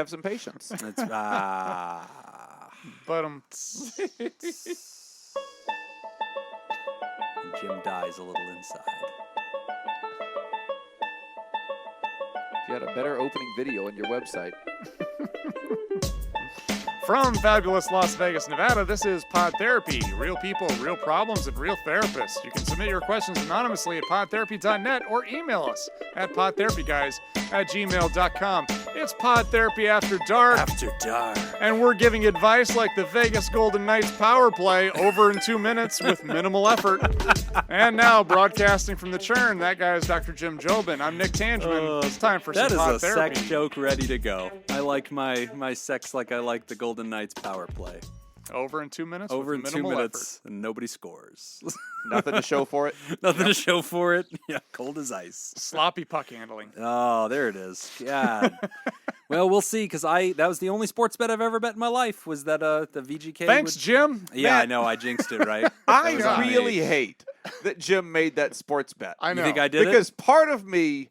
Have some patience. It's But Jim dies a little inside. If you had a better opening video on your website. from fabulous Las Vegas, Nevada, this is Pod Therapy. Real people, real problems, and real therapists. You can submit your questions anonymously at podtherapy.net or email us at podtherapyguys@gmail.com. It's Pod Therapy After Dark. After dark. And we're giving advice like the Vegas Golden Knights power play over in 2 minutes with minimal effort. And now, broadcasting from the churn, that guy is Dr. Jim Jobin. I'm Nick Tangeman. It's time for some Pod That is a Therapy. sex joke ready to go. I like my sex like I like the Golden Knights power play. Over in 2 minutes Over with in 2 minimal minutes, and nobody scores. Nothing to show for it. Nothing to show for it. Yeah, cold as ice. Sloppy puck handling. Oh, there it is. God. Well, we'll see, because that was the only sports bet I've ever bet in my life, was that the VGK. Thanks, Jim. Yeah, Man, I know. I jinxed it, right? I That was on me. really hate that Jim made that sports bet. I know. You think I did Because part of me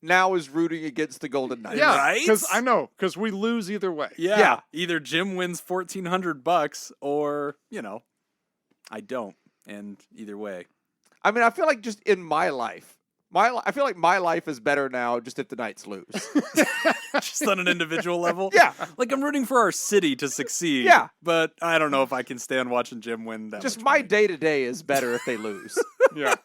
now is rooting against the Golden Knights. Yeah, Right? because we lose either way. Yeah. Yeah. Either Jim wins $1,400 or, I don't. And either way. I mean, I feel like just in my life, I feel like my life is better now just if the Knights lose. Just on an individual level. Yeah. Like, I'm rooting for our city to succeed. Yeah. But I don't know if I can stand watching Jim win that Just much my money. day-to-day is better if they lose. Yeah.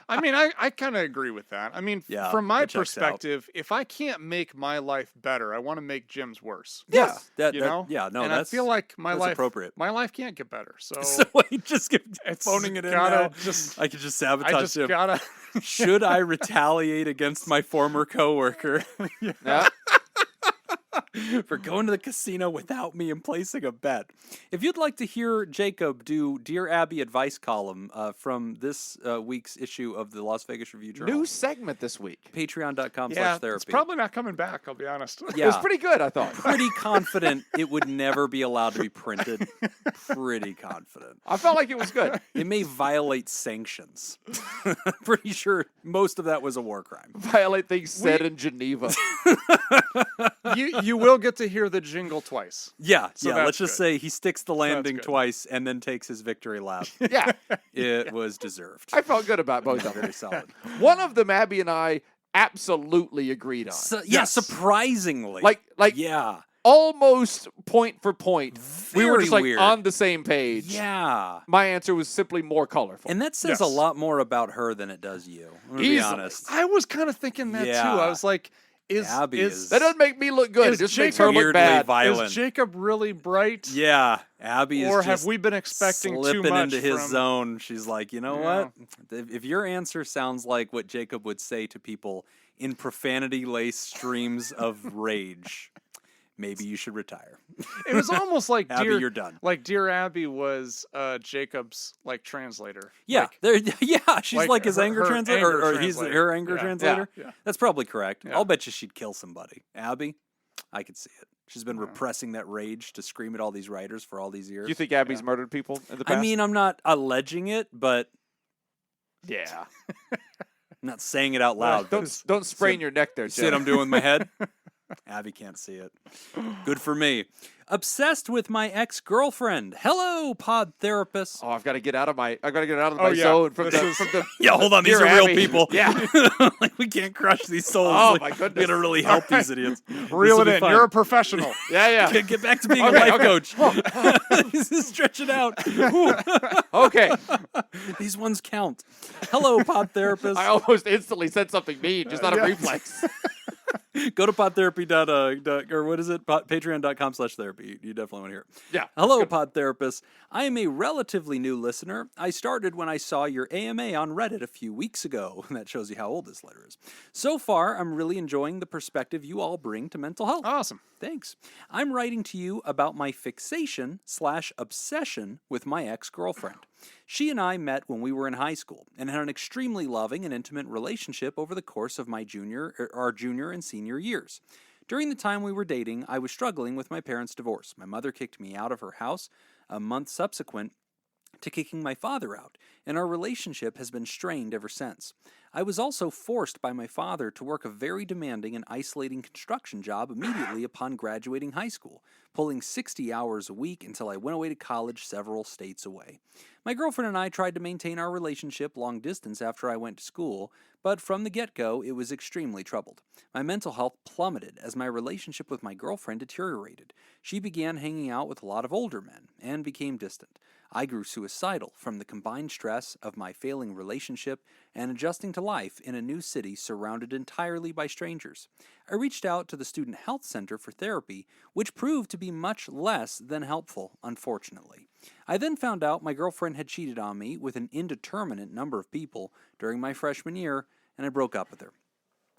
I mean, I kind of agree with that. I mean, Yeah, from my that checks out. perspective, if I can't make my life better, I want to make Jim's worse. Yes. You know? No, and I that's feel like my that's life appropriate. My life can't get better. So, So I just keep it's phoning it in gotta now. just- I could just I sabotage just him. gotta. Should I retaliate against my former coworker Yeah. for going to the casino without me and placing a bet? If you'd like to hear Jacob do Dear Abby advice column from this week's issue of the Las Vegas Review-Journal, New segment this week. Yeah, patreon.com/therapy. it's probably not coming back. I'll be honest. Yeah. It was pretty good, I thought. Pretty confident it would never be allowed to be printed. Pretty confident. I felt like it was good. It may violate sanctions. Pretty sure most of that was a war crime. Violate things said in Geneva. you will get to hear the jingle twice. Yeah, So yeah. that's Let's just good. say he sticks the landing good. twice and then takes his victory lap. Yeah. It was deserved. I felt good about both of them. Very solid. One of them, Abby and I absolutely agreed on. So, yeah, Yes. surprisingly. Like yeah, almost point for point. We were Very just like weird. on the same page. yeah. My answer was simply more colorful. And that says a Yes. lot more about her than it does you. I'm gonna be Easily. honest. I was kind of thinking that Yeah. too. I was like, Abby is- that doesn't make me look good. It Is just makes Jacob her look weirdly bad. violent. is Jacob really bright? Yeah, Abby is Or just have we been expecting too slipping much into his from... zone. She's like, you know Yeah. what? If your answer sounds like what Jacob would say to people in profanity-laced streams of rage, maybe you should retire. It was almost like Abby, Dear, you're done. Like Dear Abby was Jacob's like translator. Yeah, Like, yeah, she's like like his her- anger her translator, anger or he's translator. her anger Yeah. translator. Yeah. That's probably correct. Yeah. I'll bet you she'd kill somebody. Abby, I could see it. She's been repressing that rage to scream at all these writers for all these years. Do you think Abby's murdered people in the past? I mean, I'm not alleging it, but yeah. I'm not saying it out loud. Don't sprain your neck there, See what Jeff. I'm doing with my head? Abby can't see it. Good for me. Obsessed with my ex-girlfriend. Hello, pod therapist. Oh, I've got to get out of my Oh, yeah. zone from This the, is- from the Yeah, hold on. These Dear are real Abby. people. Yeah. Like, we can't crush these souls. Oh, Like, my we goodness. gotta really help these idiots. Reel This'll it be in. fun. You're a professional. Yeah, Get back to being Okay, a life okay. coach. Just stretch it out. Okay. These ones count. Hello, pod therapist. I almost instantly said something mean, just out of reflex. Go to podtherapy. Or what is it? Patreon.com/therapy. You definitely want to hear it. Yeah. Hello, pod therapist. I am a relatively new listener. I started when I saw your AMA on Reddit a few weeks ago. That shows you how old this letter is. So far, I'm really enjoying the perspective you all bring to mental health. Awesome. Thanks. I'm writing to you about my fixation/obsession with my ex-girlfriend. She and I met when we were in high school and had an extremely loving and intimate relationship over the course of our junior and senior years. During the time we were dating, I was struggling with my parents' divorce. My mother kicked me out of her house a month subsequent to kicking my father out, and our relationship has been strained ever since. I was also forced by my father to work a very demanding and isolating construction job immediately upon graduating high school, pulling 60 hours a week until I went away to college several states away. My girlfriend and I tried to maintain our relationship long distance after I went to school, but from the get-go, it was extremely troubled. My mental health plummeted as my relationship with my girlfriend deteriorated. She began hanging out with a lot of older men and became distant. I grew suicidal from the combined stress of my failing relationship and adjusting to life in a new city surrounded entirely by strangers. I reached out to the Student Health Center for therapy, which proved to be much less than helpful, unfortunately. I then found out my girlfriend had cheated on me with an indeterminate number of people during my freshman year, and I broke up with her.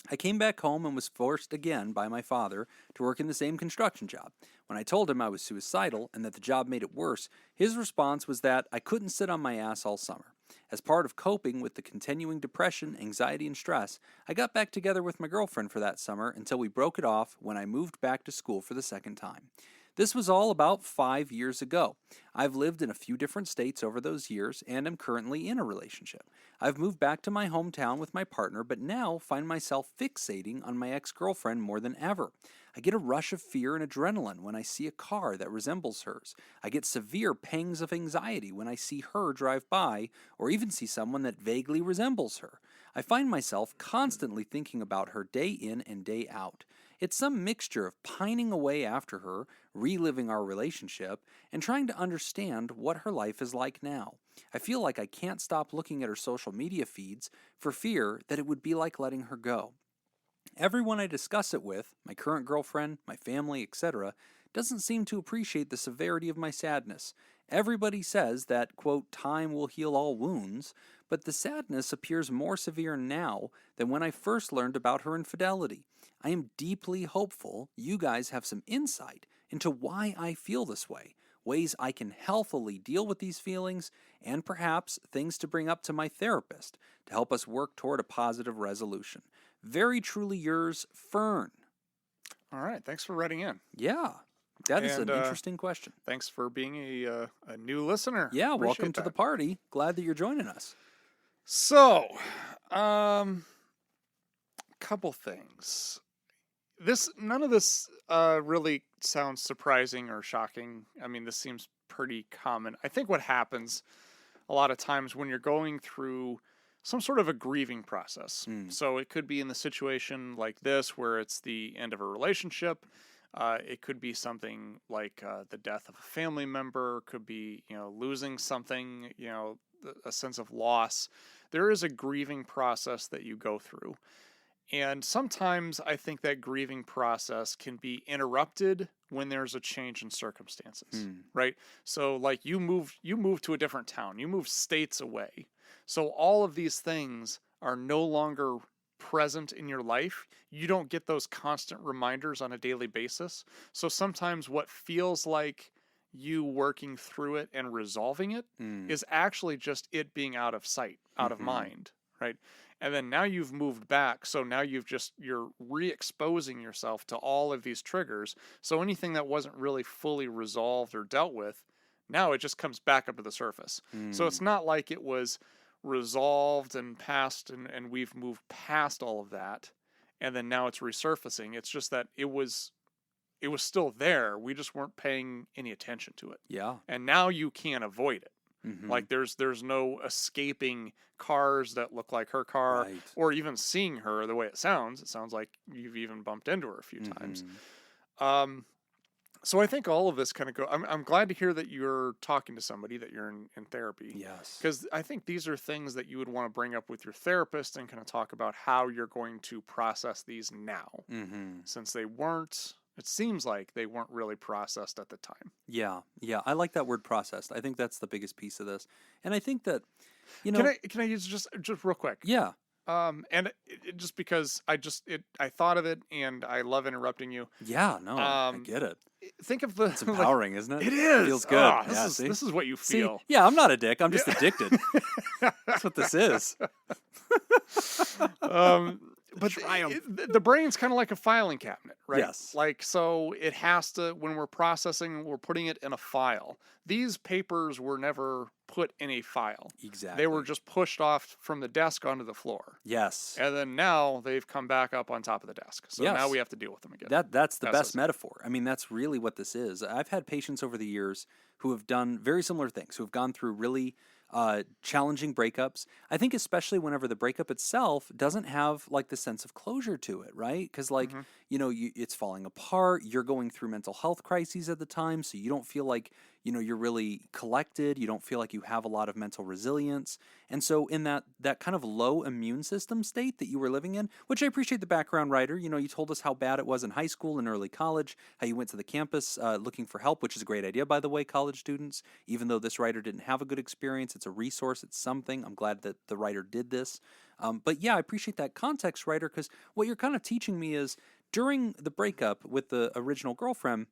I came back home and was forced again by my father to work in the same construction job. When I told him I was suicidal and that the job made it worse, his response was that I couldn't sit on my ass all summer. As part of coping with the continuing depression, anxiety, and stress, I got back together with my girlfriend for that summer until we broke it off when I moved back to school for the second time. This was all about 5 years ago. I've lived in a few different states over those years and am currently in a relationship. I've moved back to my hometown with my partner, but now find myself fixating on my ex-girlfriend more than ever. I get a rush of fear and adrenaline when I see a car that resembles hers. I get severe pangs of anxiety when I see her drive by or even see someone that vaguely resembles her. I find myself constantly thinking about her day in and day out. It's some mixture of pining away after her, reliving our relationship, and trying to understand what her life is like now. I feel like I can't stop looking at her social media feeds for fear that it would be like letting her go. Everyone I discuss it with, my current girlfriend, my family, etc., doesn't seem to appreciate the severity of my sadness. Everybody says that, quote, time will heal all wounds, but the sadness appears more severe now than when I first learned about her infidelity. I am deeply hopeful you guys have some insight into why I feel this way, ways I can healthily deal with these feelings, and perhaps things to bring up to my therapist to help us work toward a positive resolution. Very truly yours, Fern. All right. Thanks for writing in. Yeah, that is And, an interesting question. Thanks for being a new listener. Yeah, Appreciate welcome to the that. party. Glad that you're joining us. So, couple things. None of this really sounds surprising or shocking. I mean, this seems pretty common. I think what happens a lot of times when you're going through some sort of a grieving process. So it could be in the situation like this where it's the end of a relationship. It could be something like the death of a family member. Could be, losing something, a sense of loss. There is a grieving process that you go through. And sometimes I think that grieving process can be interrupted when there's a change in circumstances, right? So like you move to a different town, you move states away. So all of these things are no longer present in your life. You don't get those constant reminders on a daily basis. So sometimes what feels like you working through it and resolving it is actually just it being out of sight, out of mind, right? And then now you've moved back, so now you're re-exposing yourself to all of these triggers. So anything that wasn't really fully resolved or dealt with, now it just comes back up to the surface. So it's not like it was resolved and past and we've moved past all of that, and then now it's resurfacing. It's just that it was still there. We just weren't paying any attention to it. Yeah. And now you can't avoid it. Like there's no escaping cars that look like her car, or even seeing her the way it sounds. It sounds like you've even bumped into her a few times. So I think all of this kind of I'm glad to hear that you're talking to somebody, that you're in therapy. Yes. Because I think these are things that you would want to bring up with your therapist and kind of talk about how you're going to process these now, since it seems like they weren't really processed at the time. Yeah. I like that word processed. I think that's the biggest piece of this. And I think that, Can I use just real quick? Yeah. And just because I thought of it and I love interrupting you. Yeah, no, I get it. Think of It's empowering, isn't it? It is. Feels good. This is what you feel. See, yeah, I'm not a dick. I'm just addicted. That's what this is. But triumph. the brain's kind of like a filing cabinet, right? Yes. Like, so it has to, when we're processing, we're putting it in a file. These papers were never put in a file. Exactly. They were just pushed off from the desk onto the floor. Yes. And then now they've come back up on top of the desk. So now Yes. we have to deal with them again. That's the As best I metaphor. I mean, that's really what this is. I've had patients over the years who have done very similar things, who have gone through really challenging breakups. I think especially whenever the breakup itself doesn't have like the sense of closure to it, right? Because like, it's falling apart. You're going through mental health crises at the time, so you don't feel like, you're really collected. You don't feel like you have a lot of mental resilience. And so in that kind of low immune system state that you were living in, which I appreciate the background writer, you told us how bad it was in high school and early college, how you went to the campus looking for help, which is a great idea, by the way, college students. Even though this writer didn't have a good experience, it's a resource, it's something. I'm glad that the writer did this. But yeah, I appreciate that context, writer, because what you're kind of teaching me is during the breakup with the original girlfriend,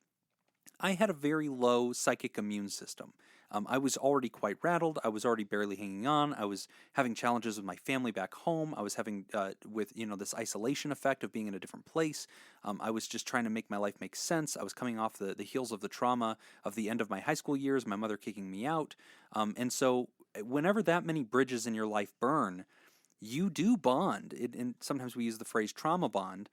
I had a very low psychic immune system. I was already quite rattled. I was already barely hanging on. I was having challenges with my family back home. I was having with this isolation effect of being in a different place. I was just trying to make my life make sense. I was coming off the heels of the trauma of the end of my high school years, my mother kicking me out. And so whenever that many bridges in your life burn, you do bond, and sometimes we use the phrase trauma bond,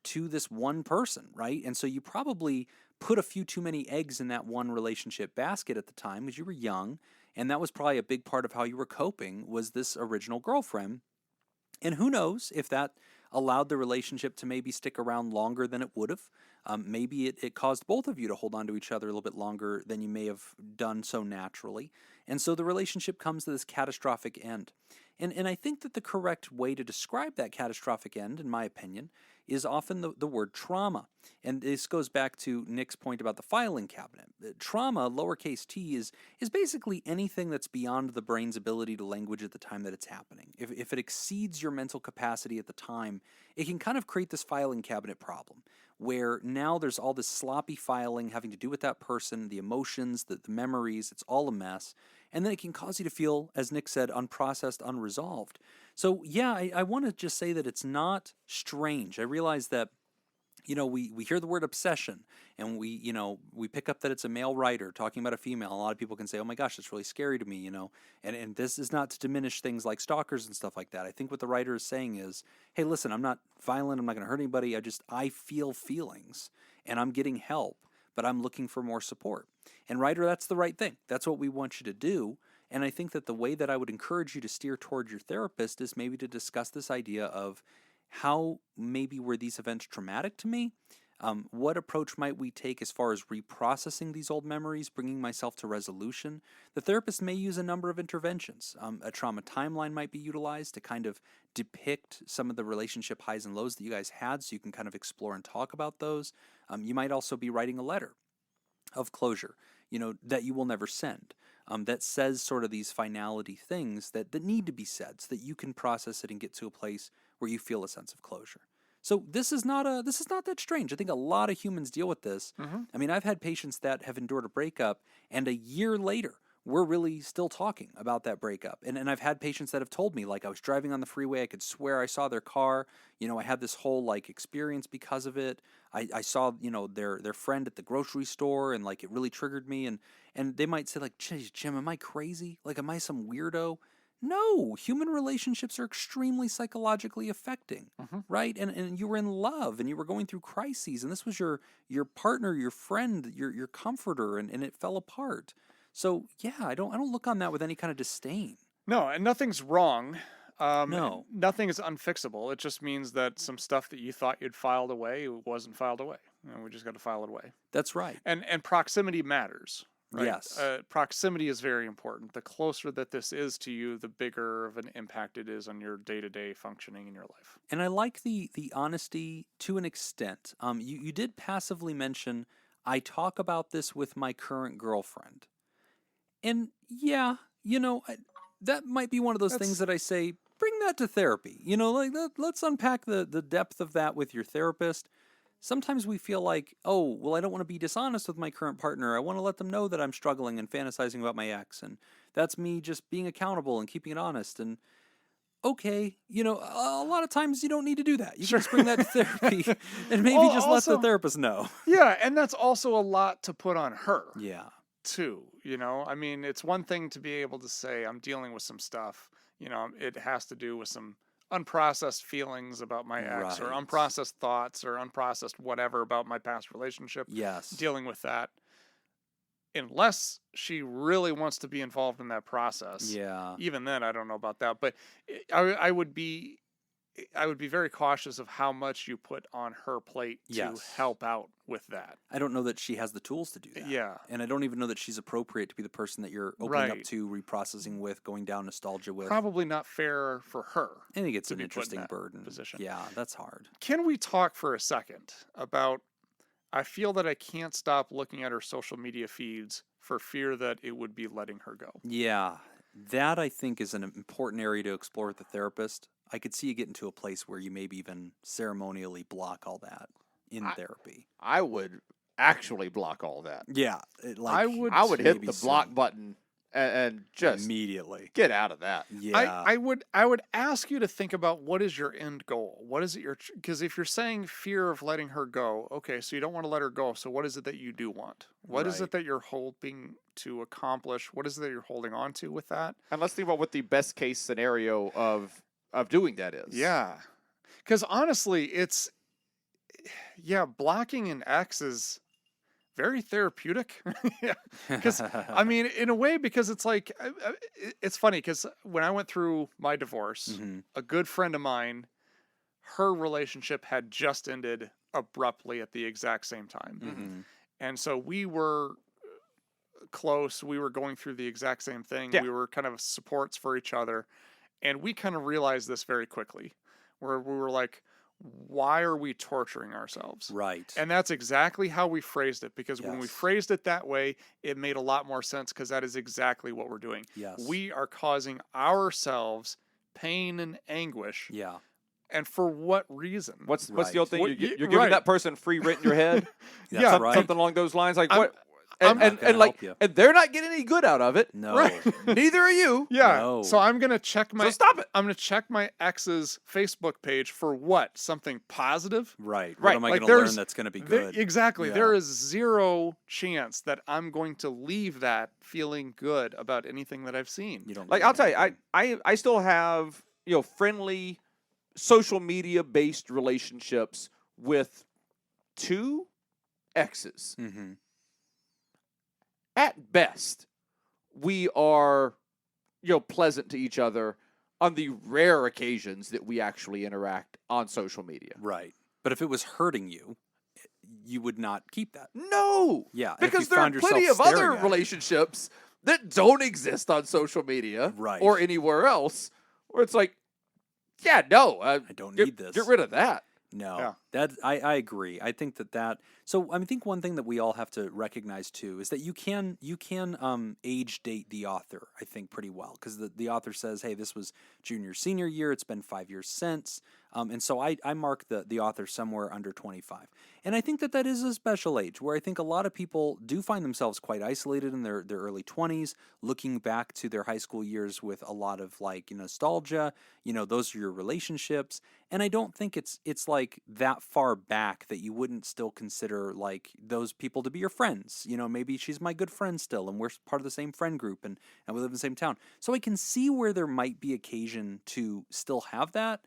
to this one person, right? And so you probably put a few too many eggs in that one relationship basket at the time because you were young, and that was probably a big part of how you were coping was this original girlfriend. And who knows if that allowed the relationship to maybe stick around longer than it would have. Maybe it caused both of you to hold on to each other a little bit longer than you may have done so naturally. And so the relationship comes to this catastrophic end. And I think that the correct way to describe that catastrophic end, in my opinion, is often the word trauma. And this goes back to Nick's point about the filing cabinet. Trauma, lowercase t, is basically anything that's beyond the brain's ability to language at the time that it's happening. If it exceeds your mental capacity at the time, it can kind of create this filing cabinet problem, where now there's all this sloppy filing having to do with that person, the emotions, the memories, it's all a mess. And then it can cause you to feel, as Nick said, unprocessed, unresolved. So yeah, I want to just say that it's not strange. I realize that, we hear the word obsession, and we pick up that it's a male writer talking about a female. A lot of people can say, oh my gosh, that's really scary to me, and this is not to diminish things like stalkers and stuff like that. I think what the writer is saying is, hey, listen, I'm not violent. I'm not going to hurt anybody. I feel feelings, and I'm getting help, but I'm looking for more support. And writer, that's the right thing. That's what we want you to do. And I think that the way that I would encourage you to steer towards your therapist is maybe to discuss this idea of how maybe were these events traumatic to me? What approach might we take as far as reprocessing these old memories, bringing myself to resolution? The therapist may use a number of interventions. A trauma timeline might be utilized to kind of depict some of the relationship highs and lows that you guys had, so you can kind of explore and talk about those. You might also be writing a letter of closure, that you will never send, that says sort of these finality things that need to be said so that you can process it and get to a place where you feel a sense of closure. So this is not that strange. I think a lot of humans deal with this. Mm-hmm. I mean, I've had patients that have endured a breakup, and a year later, we're really still talking about that breakup. And I've had patients that have told me, like, I was driving on the freeway, I could swear I saw their car. I had this whole experience because of it. I saw, their friend at the grocery store, and it really triggered me. And they might say, geez, Jim, am I crazy? Am I some weirdo? No, human relationships are extremely psychologically affecting, right? And you were in love, and you were going through crises, and this was your partner, your friend, your comforter, and it fell apart. So yeah, I don't look on that with any kind of disdain. No, and nothing's wrong. No. Nothing is unfixable. It just means that some stuff that you thought you'd filed away wasn't filed away. We just got to file it away. That's right. And proximity matters. Right? Yes. Proximity is very important. The closer that this is to you, the bigger of an impact it is on your day-to-day functioning in your life. And I like the honesty to an extent. You did passively mention, I talk about this with my current girlfriend. And yeah, that might be one of those things that I say, bring that to therapy. Let's unpack the depth of that with your therapist. Sometimes we feel like, oh, well, I don't want to be dishonest with my current partner. I want to let them know that I'm struggling and fantasizing about my ex. And that's me just being accountable and keeping it honest. And okay, a lot of times you don't need to do that. You Sure. can just bring that to therapy and maybe Well, just let the also- therapist know. Yeah, and that's also a lot to put on her. Yeah. Too, I mean, it's one thing to be able to say I'm dealing with some stuff, it has to do with some unprocessed feelings about my ex or Right. unprocessed thoughts or unprocessed whatever about my past relationship, Yes. dealing with that, unless she really wants to be involved in that process. Yeah. Even then, I don't know about that, but I would be very cautious of how much you put on her plate to Yes. help out with that. I don't know that she has the tools to do that. Yeah. And I don't even know that she's appropriate to be the person that you're opening up Right. to, reprocessing with, going down nostalgia with. Probably not fair for her. I think it's to an be put in interesting that burden. position. Yeah, that's hard. Can we talk for a second about, I feel that I can't stop looking at her social media feeds for fear that it would be letting her go. Yeah, that I think is an important area to explore with the therapist. I could see you getting to a place where you maybe even ceremonially block all that in therapy. I would actually block all that. Yeah, I would I would hit maybe the block soon. button and just Immediately. get out of that. Yeah. I would ask you to think about, what is your end goal? What is it because if you're saying fear of letting her go, okay, so you don't want to let her go. So what is it that you do want? What is Right. it that you're hoping to accomplish? What is it that you're holding on to with that? And let's think about what the best case scenario of doing that is. Yeah. Because honestly, blocking an ex is very therapeutic. Yeah. Because, I mean, in a way, because it's like, it's funny because when I went through my divorce, Mhm. a good friend of mine, her relationship had just ended abruptly at the exact same time. Mhm. And so we were close. We were going through the exact same thing. Yeah. We were kind of supports for each other. And we kind of realized this very quickly, where we were like, why are we torturing ourselves? Right. And that's exactly how we phrased it, because when we Yes. phrased it that way, it made a lot more sense, because that is exactly what we're doing. Yes. We are causing ourselves pain and anguish. Yeah. And for what reason? What's the Right. old thing? What- You're y- giving right. that person free rent in your head? That's Yeah, right. Something along those lines. Like I'm- what? I'm And, not gonna and like, help you. and they're not getting any good out of it. No. Right. Neither are you. Yeah. No. So I'm gonna check my So stop it. I'm gonna check my ex's Facebook page for what? Something positive? Right. What Right. am I Like, going to learn there's- that's going to be There- good? exactly. Yeah. There is zero chance that I'm going to leave that feeling good about anything that I've seen. You don't Like learn I'll tell you, anything. I still have friendly, social media based relationships with 2 exes. Mhm. At best, we are pleasant to each other on the rare occasions that we actually interact on social media. Right. But if it was hurting you, you would not keep that. No. Yeah. and if Because you there are found plenty yourself of other staring at it- relationships that don't exist on social media Right. or anywhere else, where it's like, yeah, no, I don't get, need this. Get rid of that. No, Yeah. that I agree. I think that so I think one thing that we all have to recognize too is that you can age date the author, I think, pretty well, because the author says, hey, this was junior senior year, it's been 5 years since, and so I mark the author somewhere under 25, and I think that is a special age where I think a lot of people do find themselves quite isolated in their early 20s, looking back to their high school years with a lot of like nostalgia. Those are your relationships, and I don't think it's like that far back that you wouldn't still consider like those people to be your friends. Maybe she's my good friend still, and we're part of the same friend group, and we live in the same town. So I can see where there might be occasion to still have that.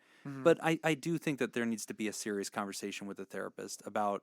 But I do think that there needs to be a serious conversation with a therapist about,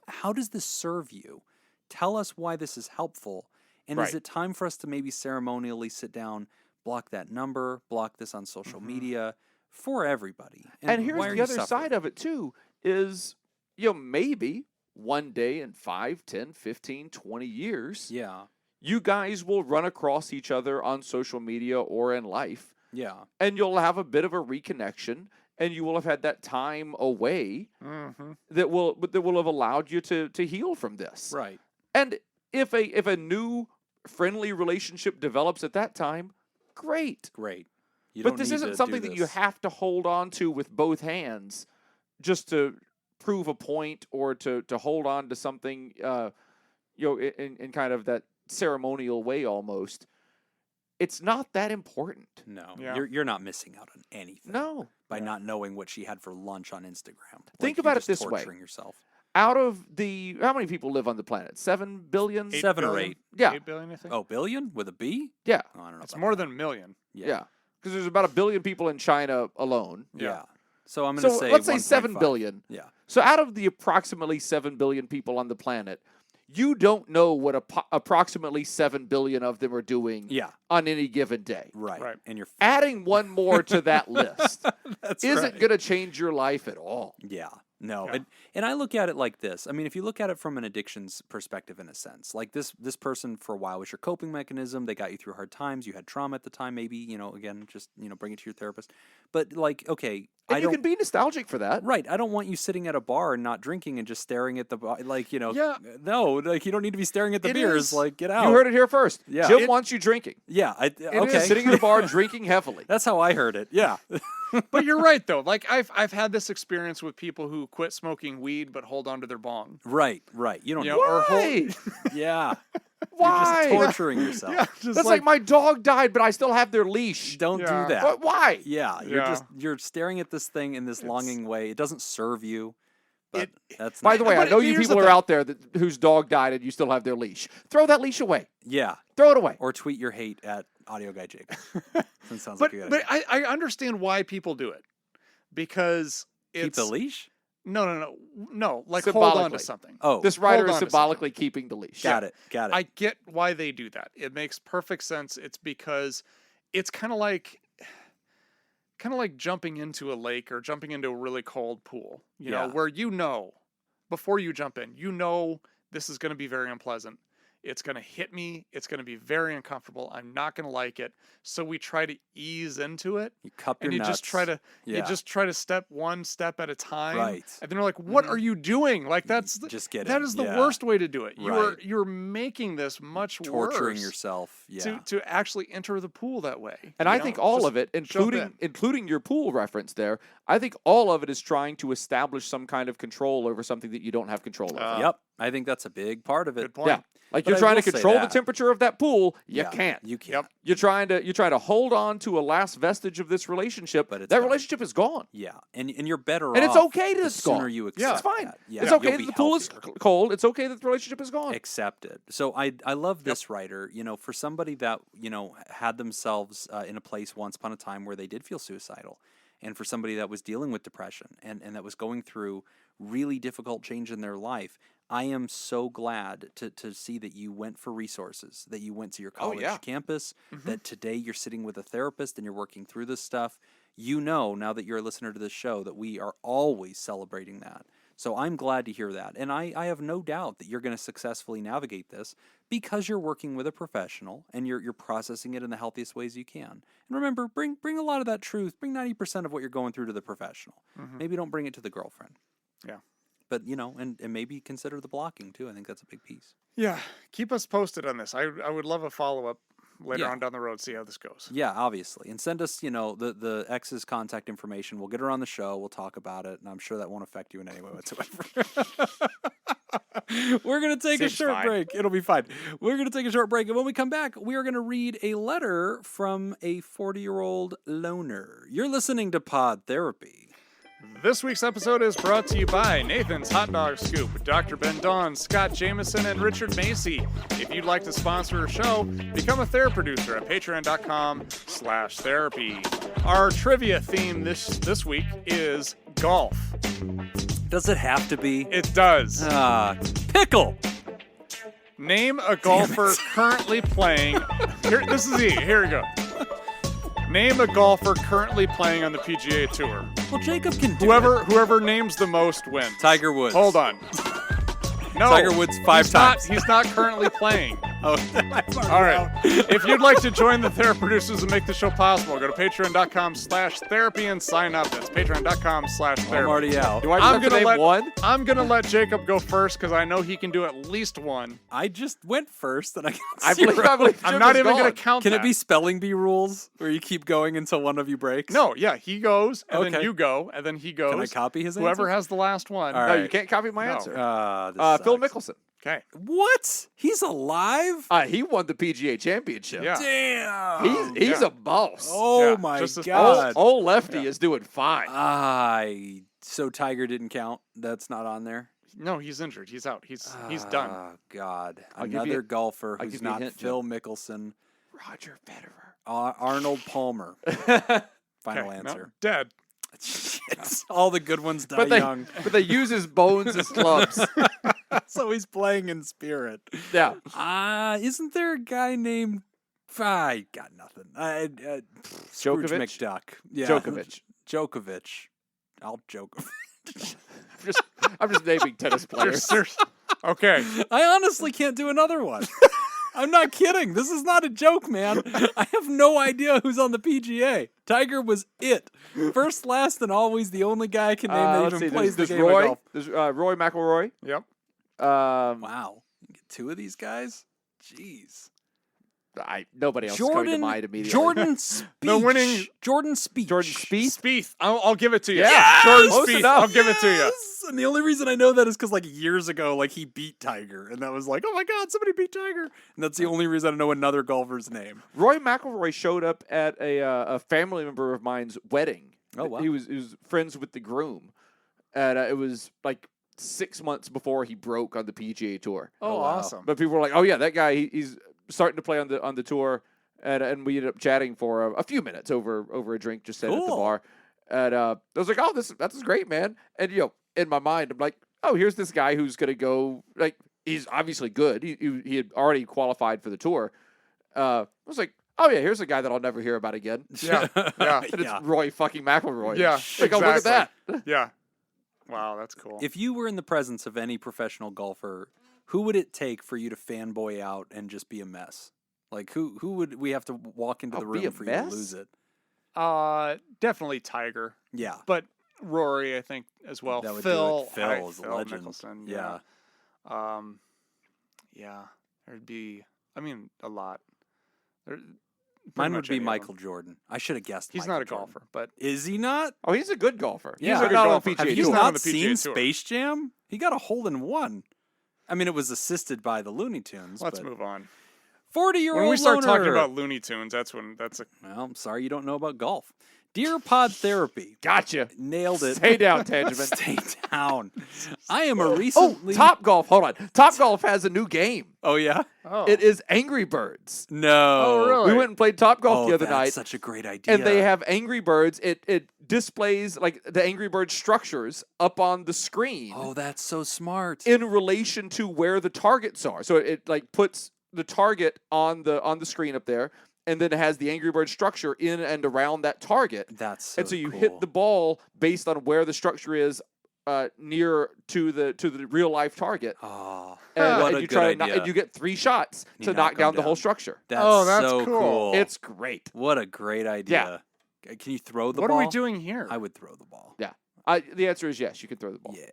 how does this serve you? Tell us why this is helpful. And is Right. it time for us to maybe ceremonially sit down, block that number, block this on social media for everybody? And here's why are the you other suffering? side of it too, is maybe one day in 5, 10, 15, 20 years, Yeah. you guys will run across each other on social media or in life, Yeah. and you'll have a bit of a reconnection, and you will have had that time away Mm-hmm. that will have allowed you to heal from this. Right. And if a new friendly relationship develops at that time, great. Great. You But don't this need isn't to something do that you this. have to hold on to with both hands just to prove a point or to hold on to something in kind of that ceremonial way almost. it's not that important. No, Yeah. you're not missing out on anything. No. By not knowing what she had for lunch on Instagram. Think you're about it just this way. torturing yourself. Out of the, how many people live on the planet? 7 billion? 7 or billion? 8. Yeah. 8 billion, I think. Oh, billion with a B? Yeah. Oh, I don't know. It's about more that. than a million. Yeah. Because there's about 1 billion people in China alone. Yeah. So I'm going to So say let's say 7 1.5. billion. Yeah. So out of the approximately 7 billion people on the planet, you don't know what approximately 7 billion of them are doing Yeah. on any given day. Right. And you're Adding one more to that list That's isn't right. going to change your life at all. Yeah. No. Yeah. And I look at it like this. I mean, if you look at it from an addictions perspective in a sense, like this person for a while was your coping mechanism. They got you through hard times. You had trauma at the time, maybe, again, just, bring it to your therapist. But like, okay, And I you don't can be nostalgic for that. Right. I don't want you sitting at a bar and not drinking and just staring at the like, Yeah. no, like you don't need to be staring at the It beers. is. Like, get out. You heard it here first. Yeah. Jim wants you drinking. Yeah. Okay. is. Sitting at a bar drinking heavily. That's how I heard it. Yeah. But you're right though. Like I've had this experience with people who quit smoking weed but hold on to their bong. Right. You don't. You know, or Why? Yeah. Why? You're just torturing yourself. Yeah, just That's like my dog died, but I still have their leash. Don't Yeah. do that. But why? Yeah. Yeah. You're staring at this thing in this longing way. It doesn't serve you. But that's By not- the way, I But know you here's people the are thing. out there whose dog died and you still have their leash. Throw that leash away. yeah. Throw it away. Or tweet your hate at Audio Guy Jake. That sounds But like a good but idea. I understand why people do it. Because Keep it's the leash. no, like hold on to Symbolically. something. Oh, This rider hold is on to symbolically keeping the leash. got it. I get why they do that. It makes perfect sense. It's because it's kind of like jumping into a lake or jumping into a really cold pool, you know, Yeah. where before you jump in, this is going to be very unpleasant. It's going to hit me. It's going to be very uncomfortable. I'm not going to like it. So we try to ease into it. You cup your And you nuts. just try to Yeah. step one step at a time. Right. And then you're like, what are you doing? Like Just get that in. is the Yeah. worst way to do it. Right. You're making this much torturing worse yourself. Yeah. to actually enter the pool that way. And you I know? think all Just of it, jump including your pool reference there, I think all of it is trying to establish some kind of control over something that you don't have control over. Yep. I think that's a big part of it. Good point. Yeah. Like But you're I trying to will say control the that. temperature of that pool, you Yeah, can't. You can't. Yep. You're trying to hold on to a last vestige of this relationship, But it's that gone. relationship is gone. Yeah. And you're better off. And it's okay that the it's sooner gone. you accept Yeah. It's fine. that. Yeah. It's okay You'll that be the pool is healthier. cold. It's okay that the relationship is gone. Accept it. So I love this writer, for somebody that, had themselves in a place once upon a time where they did feel suicidal. And for somebody that was dealing with depression and that was going through really difficult change in their life, I am so glad to see that you went for resources, that you went to your college yeah. campus, that today you're sitting with a therapist and you're working through this stuff. Now that you're a listener to this show, that we are always celebrating that. So I'm glad to hear that. And I have no doubt that you're going to successfully navigate this because you're working with a professional and you're processing it in the healthiest ways you can. And remember, bring a lot of that truth, bring 90% of what you're going through to the professional. Maybe don't bring it to the girlfriend. Yeah. But, and maybe consider the blocking too. I think that's a big piece. Yeah. Keep us posted on this. I would love a follow-up later Yeah. on down the road, see how this goes. Yeah, obviously. And send us, the ex's contact information. We'll get her on the show. We'll talk about it. And I'm sure that won't affect you in any way whatsoever. We're going to take a Seems short fine. break. It'll be fine. We're going to take a short break. And when we come back, we are going to read a letter from a 40-year-old loner. You're listening to Pod Therapy. This week's episode is brought to you by Nathan's Hot Dog Scoop, Dr. Ben Don, Scott Jameson, and Richard Macy. If you'd like to sponsor a show, become a Theraproducer at patreon.com/therapy. Our trivia theme this week is golf. Does it have to be? It does. Pickle. Name a golfer currently playing. This is easy. Here we go. Name a golfer currently playing on the PGA Tour. Well, Jacob can do it. Whoever names the most wins. Tiger Woods. Hold on. No, Tiger Woods 5 times. He's not currently playing. Oh, All right. If you'd like to join the Theraproducers and make the show possible, go to patreon.com/therapy and sign up. That's patreon.com/therapy. I'm already out. Do I just have to name one? I'm gonna let Jacob go first because I know he can do at least one. I just went first, and I got I zero. believe I'm Jim not is even gonna gone. count Can that. it be spelling bee rules where you keep going until one of you breaks? No, yeah, he goes, and then Okay. you go, and then he goes. Can I copy his Whoever answer? has the last one. All No, right. you can't copy my No. answer. This Phil sucks. Mickelson. Okay. What? He's alive? He won the PGA Championship. Yeah. Damn. He's Yeah. a boss. Oh Yeah, my just as god. Old Lefty Yeah. is doing fine. So Tiger didn't count. That's not on there. No, he's injured. He's out. He's done. Oh God. I'll give you Another a- golfer I'll who's give you a not hint, Phil Mickelson. Roger Federer. Arnold Palmer. Final Okay, answer. No, dead. Shit. All the good ones die But they, young. but they use his bones as clubs. So he's playing in spirit. Yeah. Isn't there a guy named? I got nothing. Scrooge Djokovic? McDuck. Yeah. Djokovic. I'll Djokovic. I'm just naming tennis players. Okay. I honestly can't do another one. I'm not kidding. This is not a joke, man. I have no idea who's on the PGA. Tiger was it. First, last, and always the only guy I can name that Let's even see. plays the There's game of Roy. golf. There's Roy McIlroy. Yep. Wow. You get two of these guys? Jeez. Nobody else is coming to mind immediately. Jordan Spieth. No winning- Jordan Spieth. Jordan Spieth. Spieth. I'll give it to you. Yeah. Jordan Close Spieth. enough. I'll give it to you. Yes! And the only reason I know that is because years ago, he beat Tiger, and that was like, oh my god, somebody beat Tiger, and that's the only reason I know another golfer's name. Roy McIlroy showed up at a family member of mine's wedding. Oh, wow. He was friends with the groom, and it was 6 months before he broke on the PGA Tour. Oh, wow. awesome. But people were like, "Oh yeah, that guy. He's starting to play on the tour." And we ended up chatting for a few minutes over a drink, just sitting at the Cool. bar. And I was like, "Oh, that's great, man." And in my mind, I'm like, "Oh, here's this guy who's gonna go. He's obviously good. He had already qualified for the tour." I was like, "Oh yeah, here's a guy that I'll never hear about again." Yeah. Yeah. And it's Roy fucking McIlroy. Yeah. Like, oh, look at that. Yeah. Wow, that's cool. If you were in the presence of any professional golfer, who would it take for you to fanboy out and just be a mess? Who would we have to walk into the be room a for you to mess? lose it? Definitely Tiger, Yeah. but Rory, I think as well. That would Phil, do it. Phil is a Phil legend. Mickelson, Yeah. Yeah. There'd be, a lot. Mine would be Michael Jordan. I should have guessed. He's Michael not a Jordan. golfer, but Is he not? Oh, he's a good golfer. Yeah. He's He's a good not on golfer. the PGA Have He's you Tour. not on not the seen PGA Tour. Space Jam? He got a hole in one. I mean, it was assisted by the Looney Tunes. let's but move on. 40-year-old When we start talking loner. about Looney Tunes, that's when Well, I'm sorry you don't know about golf. Dear Pod Therapy. Gotcha. Nailed it. Stay down, Tangiman. Stay down. I am a Oh, recently... Top Golf. Hold on. Top Golf has a new game. Oh, yeah? Oh. It is Angry Birds. No. Oh, really? We went and played Top Golf Oh, the other that's night, such a great idea. and they have Angry Birds. It displays the Angry Bird structures up on the screen Oh, that's so smart. in relation to where the targets are. So it puts the target on the screen up there, and then it has the Angry Bird structure in and around that target. That's so And so you cool. hit the ball based on where the structure is near to the real life target. Oh, And, what and a you good try idea. and you get 3 shots You to knock knock 'em down the whole down. structure. That's Oh, that's so cool. It's great. What a great idea. Can you throw the What ball? are we doing here? I would throw the ball. Yeah. The answer is yes. You can throw the ball. Yeah,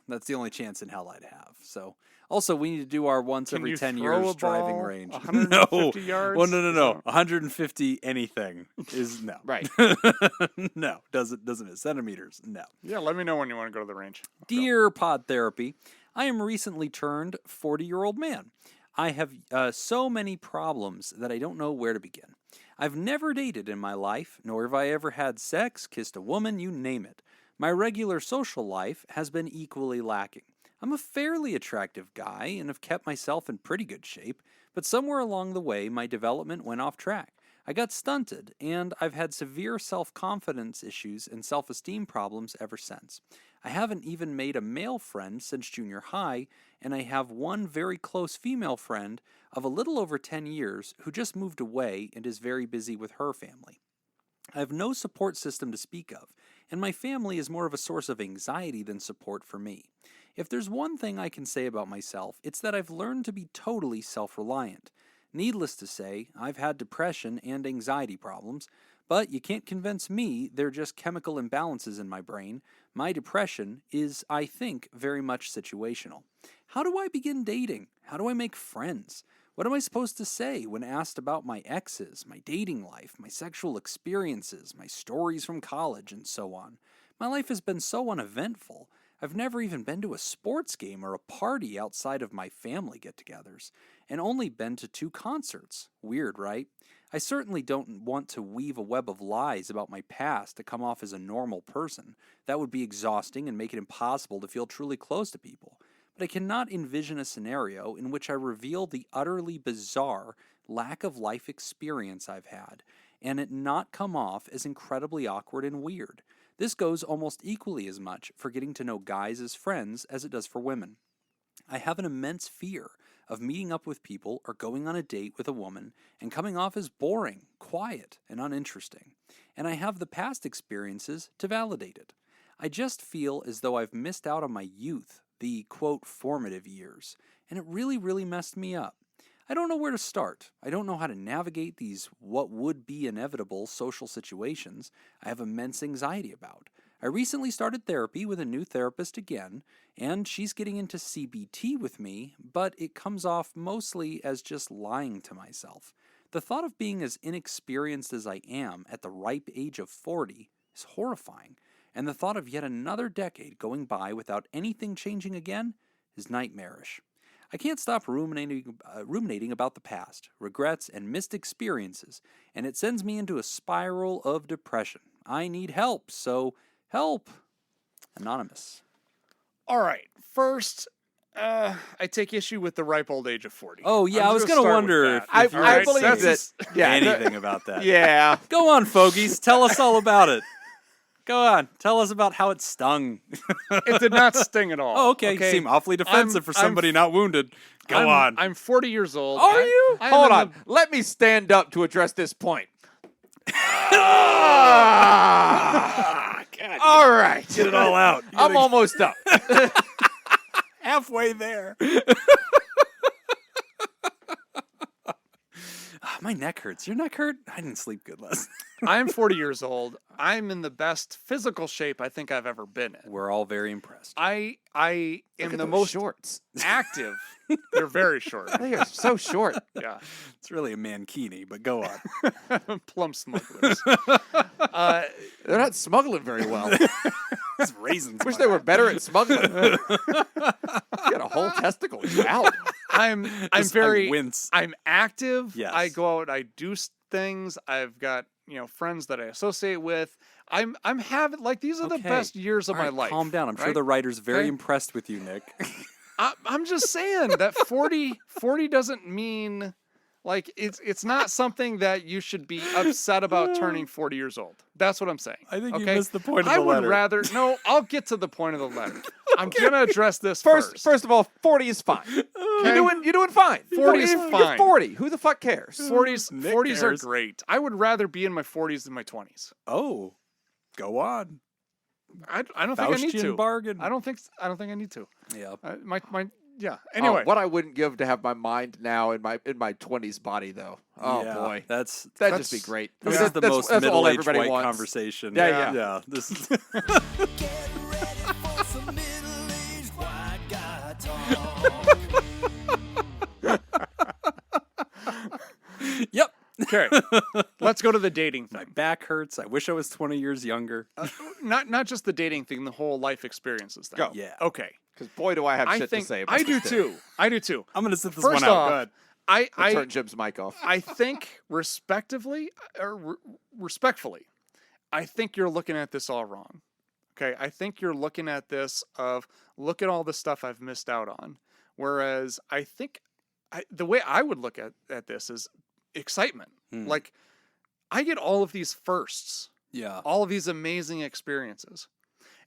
that's the only chance in hell I'd have. So, also, we need to do our once Can every you 10 throw years a driving ball range. 150 yards? Well, no. So- 150 anything is no. Right. No, doesn't it? Centimeters, no. Yeah, let me know when you want to go to the range. Dear Pod Therapy, I am recently turned 40-year-old man. I have so many problems that I don't know where to begin. I've never dated in my life, nor have I ever had sex, kissed a woman, you name it. My regular social life has been equally lacking. I'm a fairly attractive guy and have kept myself in pretty good shape, but somewhere along the way my development went off track. I got stunted, and I've had severe self-confidence issues and self-esteem problems ever since. I haven't even made a male friend since junior high, and I have one very close female friend of a little over 10 years who just moved away and is very busy with her family. I have no support system to speak of, and my family is more of a source of anxiety than support for me. If there's one thing I can say about myself, it's that I've learned to be totally self-reliant. Needless to say, I've had depression and anxiety problems, but you can't convince me they're just chemical imbalances in my brain. My depression is, I think, very much situational. How do I begin dating? How do I make friends? What am I supposed to say when asked about my exes, my dating life, my sexual experiences, my stories from college, and so on? My life has been so uneventful. I've never even been to a sports game or a party outside of my family get-togethers, and only been to 2 concerts. Weird, right? I certainly don't want to weave a web of lies about my past to come off as a normal person. That would be exhausting and make it impossible to feel truly close to people. But I cannot envision a scenario in which I reveal the utterly bizarre lack of life experience I've had, and it not come off as incredibly awkward and weird. This goes almost equally as much for getting to know guys as friends as it does for women. I have an immense fear of meeting up with people or going on a date with a woman and coming off as boring, quiet, and uninteresting. And I have the past experiences to validate it. I just feel as though I've missed out on my youth, the, quote, formative years, and it really, really messed me up. I don't know where to start. I don't know how to navigate these what would be inevitable social situations I have immense anxiety about. I recently started therapy with a new therapist again, and she's getting into CBT with me, but it comes off mostly as just lying to myself. The thought of being as inexperienced as I am at the ripe age of 40 is horrifying, and the thought of yet another decade going by without anything changing again is nightmarish. I can't stop ruminating about the past, regrets, and missed experiences, and it sends me into a spiral of depression. I need help, so help. Anonymous. All right. First, I take issue with the ripe old age of 40. Oh, yeah, I'm I was just going to start wonder with if that. you I believe that's- that. Yeah, anything about that. yeah. Go on, Fogies. Tell us all about it. Go on. Tell us about how it stung. It did not sting at all. Oh, okay. You seem awfully defensive for somebody not wounded. Go on. I'm 40 years old. Are you? I'm Hold in on. Let me stand up to address this point. Ah, all right. Get it all out. I'm almost up. halfway there. My neck hurts. Your neck hurt? I didn't sleep good last night. I'm 40 years old. I'm in the best physical shape I think I've ever been in. We're all very impressed. I am Look at the those most shorts. active. They're very short. They are so short. Yeah. It's really a mankini, but go on. Plum smugglers. They're not smuggling very well. It's raisins. Wish they were better at smuggling. You got a whole testicle out. I'm I very wince. I'm active. Yes. I go out, I do things. I've got, friends that I associate with. I'm having like these are the Okay. best years of All my right, life. Calm down. I'm sure right? the writer's very Okay. impressed with you, Nick. I'm just saying that 40 doesn't mean like it's not something that you should be upset about turning 40 years old. That's what I'm saying. I think you okay? missed the point of I the would letter. rather no, I'll get to the point of the letter. I'm gonna address this First first. of all, 40 is fine. Okay? You're doing fine. 40 is You're fine. 40. Who the fuck cares? 40s Nick 40s are cares. great. I would rather be in my 40s than my 20s. Oh, go on. I don't think I need Faustian to. bargain. I don't think I need to. Yeah. Yeah. Oh, Anyway, what I wouldn't give to have my mind now in my 20s body though. Oh Yeah, boy, That'd that'd just be great. This Yeah. is the That's- most that's all middle-aged everybody white wants. conversation. Yeah, Yeah. This is. Get ready for some middle-aged white guy talk. Yep. okay. Let's go to the dating My thing. back hurts. I wish I was 20 years younger. Not just the dating thing, the whole life experiences thing. Go. Yeah. Okay. Because boy, do I have I shit think to say about I do this. too. I do too. I'm gonna sit this First one out. off, Go ahead. I'll turn I Jim's mic off. I think respectively or respectfully, I think you're looking at this all wrong. Okay, I think you're looking at this of look at all the stuff I've missed out on. Whereas I think the way I would look at this is excitement. Like I get all of these firsts, Yeah. all of these amazing experiences.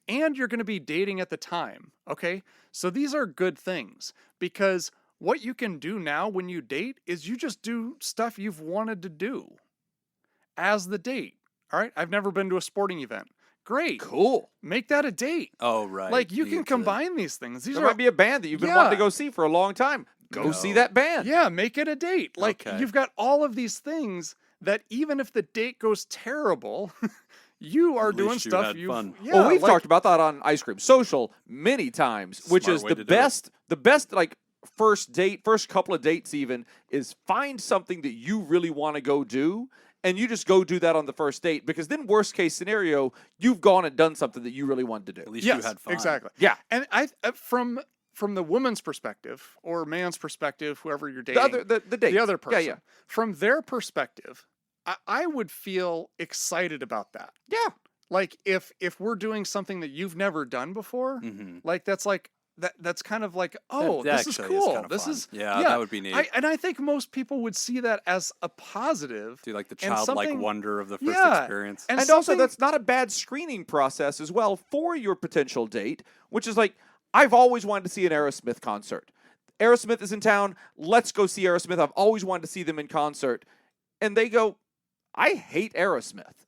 And you're going to be dating at the time, okay? So these are good things because what you can do now when you date is you just do stuff you've wanted to do as the date. All right? I've never been to a sporting event. Great. Cool. Make that a date. Oh, right. Like you get can to- combine these things. These There are might be a band that you've been wanting to Yeah. go see for a long time. Go see No. that band. yeah, make it a date. Like Okay. you've got all of these things that even if the date goes terrible, you are At doing least you stuff had you fun. Yeah, Well, we've like- talked about that on Ice Cream Social many times, which Smart is way the to do it. best like first couple of dates even is find something that you really want to go do and you just go do that on the first date, because then worst case scenario, you've gone and done something that you really wanted to do. At least Yes, you had fun. exactly. Yeah. And I from the woman's perspective or man's perspective, whoever you're dating, The date. the other person, Yeah. from their perspective, I would feel excited about that. Yeah. Like if we're doing something that you've never done before, like that's kind of like, oh, That this is actually cool. kinda This fun. is Yeah, that would be neat. I think most people would see that as a positive. Do like the and childlike something- wonder of the first Yeah. experience. And And also, something- that's not a bad screening process as well for your potential date, which is like, I've always wanted to see an Aerosmith concert. Aerosmith is in town. Let's go see Aerosmith. I've always wanted to see them in concert. And they go, I hate Aerosmith.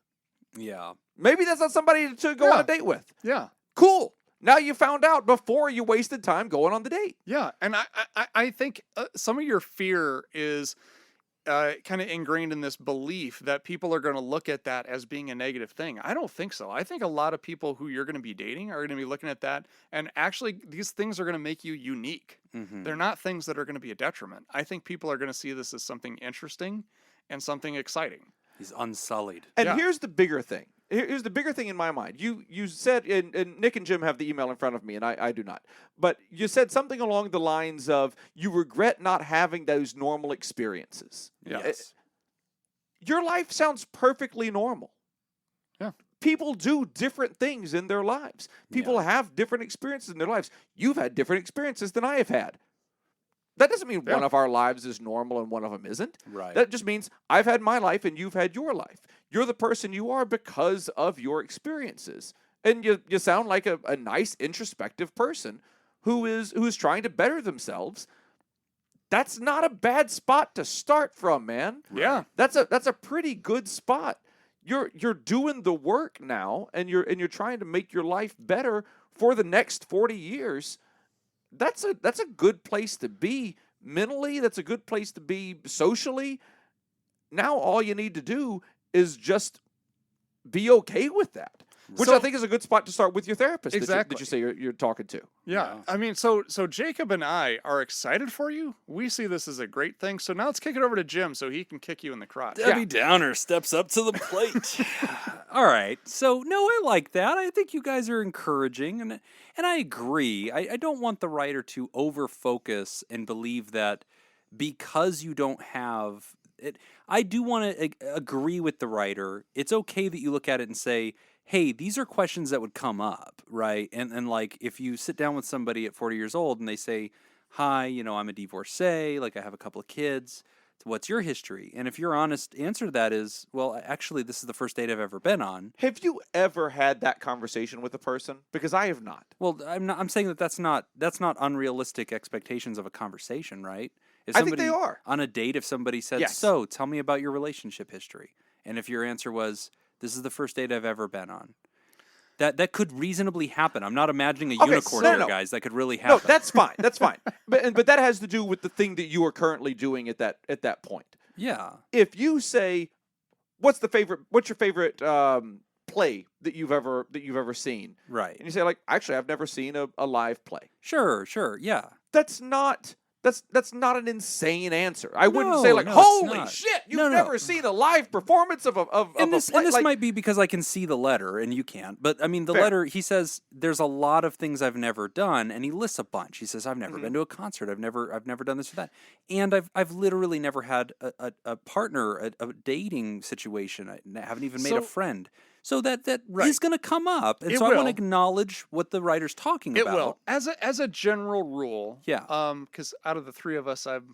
Yeah. Maybe that's not somebody to go on Yeah. a date with. Yeah. Cool. Now you found out before you wasted time going on the date. Yeah, and I think some of your fear is kind of ingrained in this belief that people are going to look at that as being a negative thing. I don't think so. I think a lot of people who you're going to be dating are going to be looking at that, and actually these things are going to make you unique. They're not things that are going to be a detriment. I think people are going to see this as something interesting and something exciting. He's unsullied. And Yeah. here's the bigger thing. Here's the bigger thing in my mind. You said, and Nick and Jim have the email in front of me, and I do not. But you said something along the lines of, you regret not having those normal experiences. Yes. Your life sounds perfectly normal. Yeah. People do different things in their lives. People have different experiences in their lives. You've had different experiences than I have had. That doesn't mean one of our lives is normal and one of them isn't. Right. That just means I've had my life and you've had your life. You're the person you are because of your experiences. And you sound like a nice, introspective person who is trying to better themselves. That's not a bad spot to start from, man. Yeah. That's a pretty good spot. You're doing the work now, and you're trying to make your life better for the next 40 years. That's a good place to be mentally. That's a good place to be socially. Now all you need to do is just be okay with that, which So- I think is a good spot to start with your therapist. Exactly. That you say you're talking to. Yeah. Yeah. I mean, so Jacob and I are excited for you. We see this as a great thing. So now let's kick it over to Jim so he can kick you in the crotch. Debbie Downer steps up to the plate. All right. So, no, I like that. I think you guys are encouraging, and I agree. I don't want the writer to over-focus and believe that because you don't have it. I do want to agree with the writer. It's okay that you look at it and say, hey, these are questions that would come up, right? And like, if you sit down with somebody at 40 years old and they say, hi, I'm a divorcee, like I have a couple of kids. What's your history? And if your honest answer to that is, well, actually, this is the first date I've ever been on. Have you ever had that conversation with a person? Because I have not. Well, I'm saying that's not unrealistic expectations of a conversation, right? If I think they are. On a date, if somebody said, Yes. so tell me about your relationship history. And if your answer was, this is the first date I've ever been on. That could reasonably happen. I'm not imagining a Okay, unicorn no, here, no. guys. That could really happen. No, that's fine. That's fine. But that has to do with the thing that you are currently doing at that point. Yeah. If you say, what's your favorite play that you've ever seen? Right. And you say, like, actually, I've never seen a live play. Sure. Yeah. That's not an insane answer. I wouldn't say, like, No, it's holy not. shit, you've No. never seen a live performance of And a this play. Like, might be because I can see the letter and you can't. But I mean, the Fair. letter, he says there's a lot of things I've never done, and he lists a bunch. He says I've Mm-hmm. never been to a concert. I've never done this or that, and I've literally never had a partner, a dating situation. I haven't even made a So- friend. So that Right. is going to come up, and It so I want will. to acknowledge what the writer's talking It about. will. As a general rule. Yeah. Because out of the three of us, I've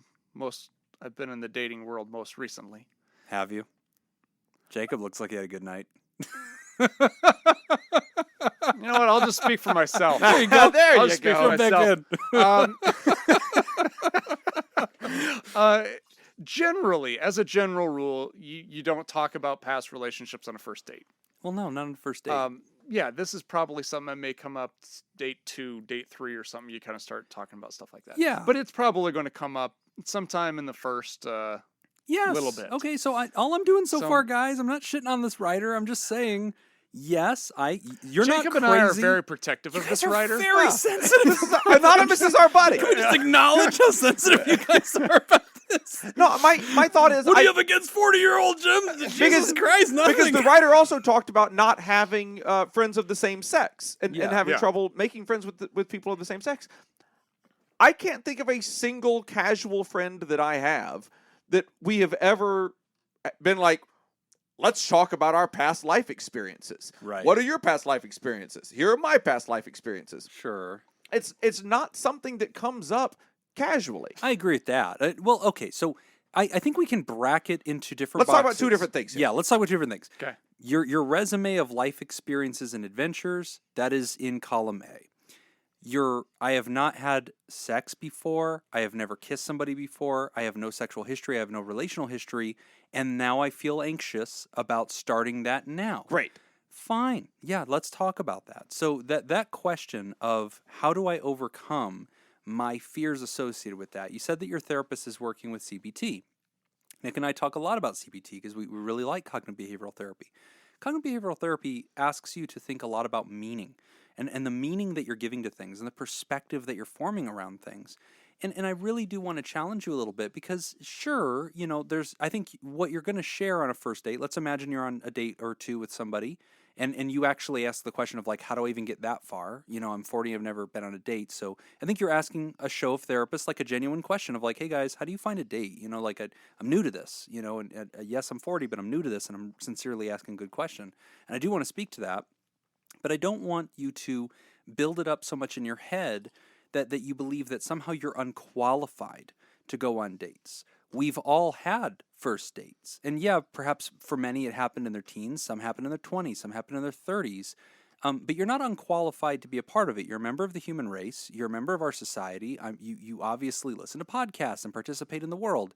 been in the dating world most recently. Have you? Jacob looks like he had a good night. You know what? I'll just speak for myself. There you go. There I'll you just speak go. for myself. Generally, as a general rule, you don't talk about past relationships on a first date. Well, no, not on the first date. Yeah, this is probably something that may come up date 2, date 3 or something. You kind of start talking about stuff like that. Yeah. But it's probably going to come up sometime in the first Yes. little bit. Okay, so all I'm doing so So- far, guys, I'm not shitting on this writer. I'm just saying, yes, you're Jacob not and crazy. I are very protective of You this guys are writer. very Yeah. sensitive. Anonymous is our buddy. Can we just acknowledge how sensitive you guys are about this? No, my thought is What do you have against 40-year-old Jim? Jesus Christ, nothing. because the writer also talked about not having friends of the same sex and having Yeah. trouble making friends with people of the same sex. I can't think of a single casual friend that I have that we have ever been like, let's talk about our past life experiences. Right. What are your past life experiences? Here are my past life experiences. Sure. It's not something that comes up casually. I agree with that. Well, okay, so I think we can bracket into different Let's talk about boxes. two different things here. Yeah, let's talk about two different things. Okay. Your resume of life experiences and adventures, that is in column A. I have not had sex before. I have never kissed somebody before. I have no sexual history. I have no relational history. And now I feel anxious about starting that now. Great. Fine. Yeah, let's talk about that. So that question of how do I overcome my fears associated with that? You said that your therapist is working with CBT. Nick and I talk a lot about CBT because we really like cognitive behavioral therapy. Cognitive behavioral therapy asks you to think a lot about meaning and the meaning that you're giving to things and the perspective that you're forming around things. And I really do want to challenge you a little bit because sure, I think what you're going to share on a first date, let's imagine you're on a date or two with somebody and you actually ask the question of like, how do I even get that far? I'm 40, I've never been on a date. So I think you're asking a show of therapists like a genuine question of like, hey guys, how do you find a date? I'm new to this, and yes, I'm 40, but I'm new to this and I'm sincerely asking a good question. And I do want to speak to that, but I don't want you to build it up so much in your head that you believe that somehow you're unqualified to go on dates. We've all had first dates. And yeah, perhaps for many it happened in their teens, some happened in their 20s, some happened in their 30s. But you're not unqualified to be a part of it. You're a member of the human race. You're a member of our society. You obviously listen to podcasts and participate in the world.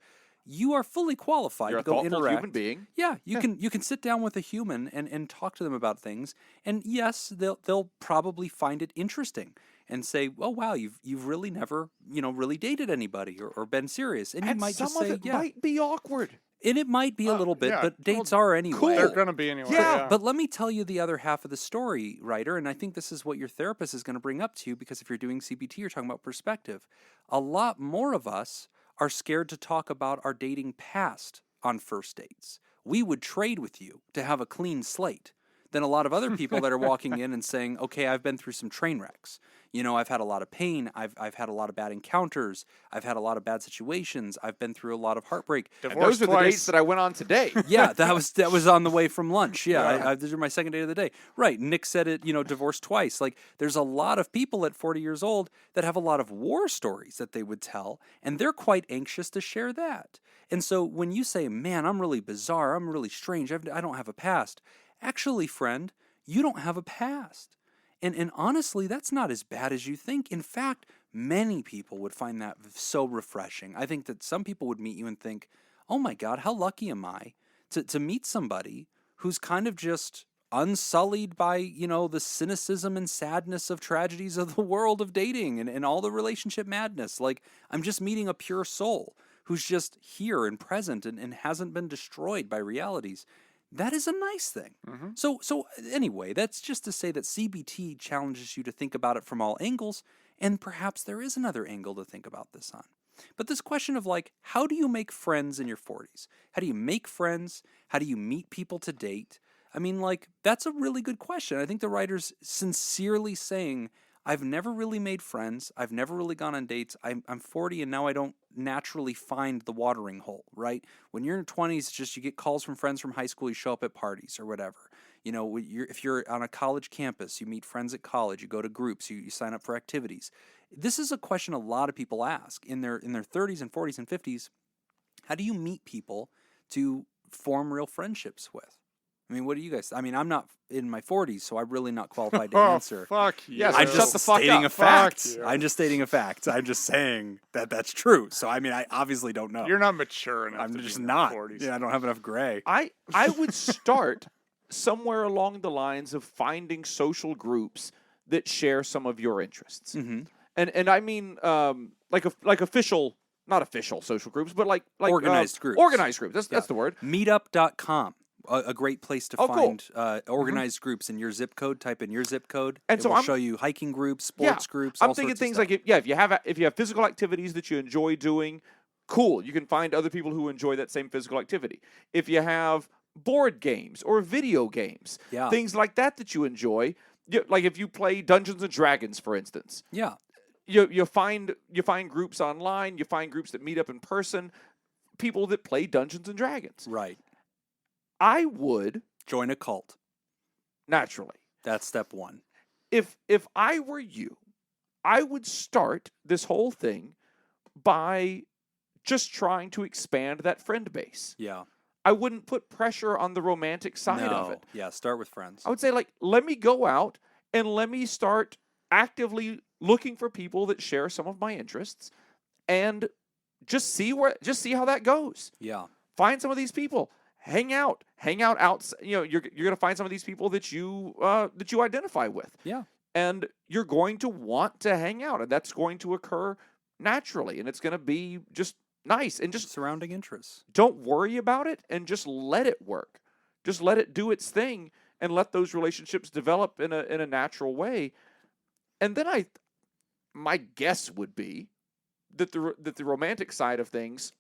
You are fully qualified You're to go a thoughtful interact. human being. Yeah, you can sit down with a human and talk to them about things. And yes, they'll probably find it interesting and say, "Oh wow, you've really never really dated anybody or been serious." And you might some just of say, it "Yeah," might be awkward. and it might be a little bit, yeah, but dates are anyway. cool. They're gonna be anyway. Yeah, Yeah. But let me tell you the other half of the story, writer, and I think this is what your therapist is going to bring up to you because if you're doing CBT, you're talking about perspective. A lot more of us are scared to talk about our dating past on first dates. We would trade with you to have a clean slate than a lot of other people that are walking in and saying, okay, I've been through some train wrecks. I've had a lot of pain. I've had a lot of bad encounters. I've had a lot of bad situations. I've been through a lot of heartbreak. And Divorced those are the dates that I went on today. Yeah, that was on the way from lunch. Yeah, these are my second date of the day. Right, Nick said it, divorced twice. Like, there's a lot of people at 40 years old that have a lot of war stories that they would tell, and they're quite anxious to share that. And so when you say, man, I'm really bizarre, I'm really strange, I don't have a past. Actually, friend, you don't have a past. And honestly, that's not as bad as you think. In fact, many people would find that so refreshing. I think that some people would meet you and think, oh my God, how lucky am I to meet somebody who's kind of just unsullied by, the cynicism and sadness of tragedies of the world of dating and all the relationship madness. Like, I'm just meeting a pure soul who's just here and present and hasn't been destroyed by realities. That is a nice thing. Mm-hmm. So anyway, that's just to say that CBT challenges you to think about it from all angles, and perhaps there is another angle to think about this on. But this question of like, how do you make friends in your 40s? How do you make friends? How do you meet people to date? I mean, like, that's a really good question. I think the writer's sincerely saying, I've never really made friends. I've never really gone on dates. I'm 40 and now I don't naturally find the watering hole, right? When you're in your 20s, it's just you get calls from friends from high school, you show up at parties or whatever. If you're on a college campus, you meet friends at college, you go to groups, you sign up for activities. This is a question a lot of people ask in their 30s and 40s and 50s. How do you meet people to form real friendships with? I mean, what do you guys? I mean, I'm not in my 40s, so I'm really not qualified to answer. Fuck you. Yes, I'm shut just the fuck stating up. a fact. Fuck you. I'm just stating a fact. I'm just saying that that's true. So, I mean, I obviously don't know. You're not mature enough. I'm to just be in not. Your 40s. Yeah, I don't have enough gray. I would start somewhere along the lines of finding social groups that share some of your interests. Mm-hmm. And I mean like official, not official social groups, but like Organized groups. Organized groups. That's the word. Meetup.com. A great place to Oh, cool. find organized groups in your zip code. Type in your zip code. And it so will I'm- show you hiking groups, sports groups. I'm all thinking sorts of things stuff. like if you have physical activities that you enjoy doing, cool. You can find other people who enjoy that same physical activity. If you have board games or video games, Yeah. things like that you enjoy, like if you play Dungeons and Dragons, for instance, Yeah. you find groups online, you find groups that meet up in person, people that play Dungeons and Dragons. Right. I would Join a cult. naturally, That's step one. if I were you, I would start this whole thing by just trying to expand that friend base. Yeah. I wouldn't put pressure on the romantic side of it. Yeah, start with friends. I would say, like, let me go out and let me start actively looking for people that share some of my interests, and just see how that goes. Yeah. Find some of these people, hang out out. You're gonna find some of these people that you identify with. Yeah. And you're going to want to hang out, and that's going to occur naturally, and it's going to be just nice, and just Surrounding interests. don't worry about it, and just let it work. Just let it do its thing, and let those relationships develop in a natural way. And then my guess would be that the romantic side of things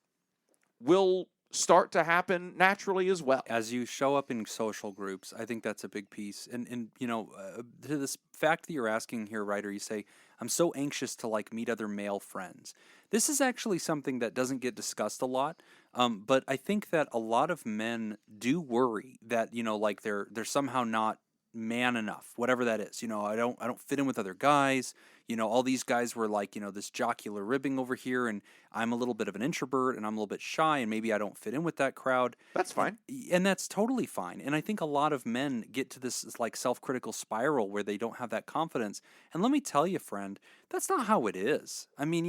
will start to happen naturally as well. As you show up in social groups, I think that's a big piece. And to this fact that you're asking here, Ryder, you say, I'm so anxious to like meet other male friends. This is actually something that doesn't get discussed a lot. But I think that a lot of men do worry that, like they're somehow not man enough, whatever that is. I don't fit in with other guys. All these guys were like, this jocular ribbing over here, and I'm a little bit of an introvert, and I'm a little bit shy, and maybe I don't fit in with that crowd. That's fine. And that's totally fine. And I think a lot of men get to this like self-critical spiral where they don't have that confidence. And let me tell you, friend, that's not how it is. I mean,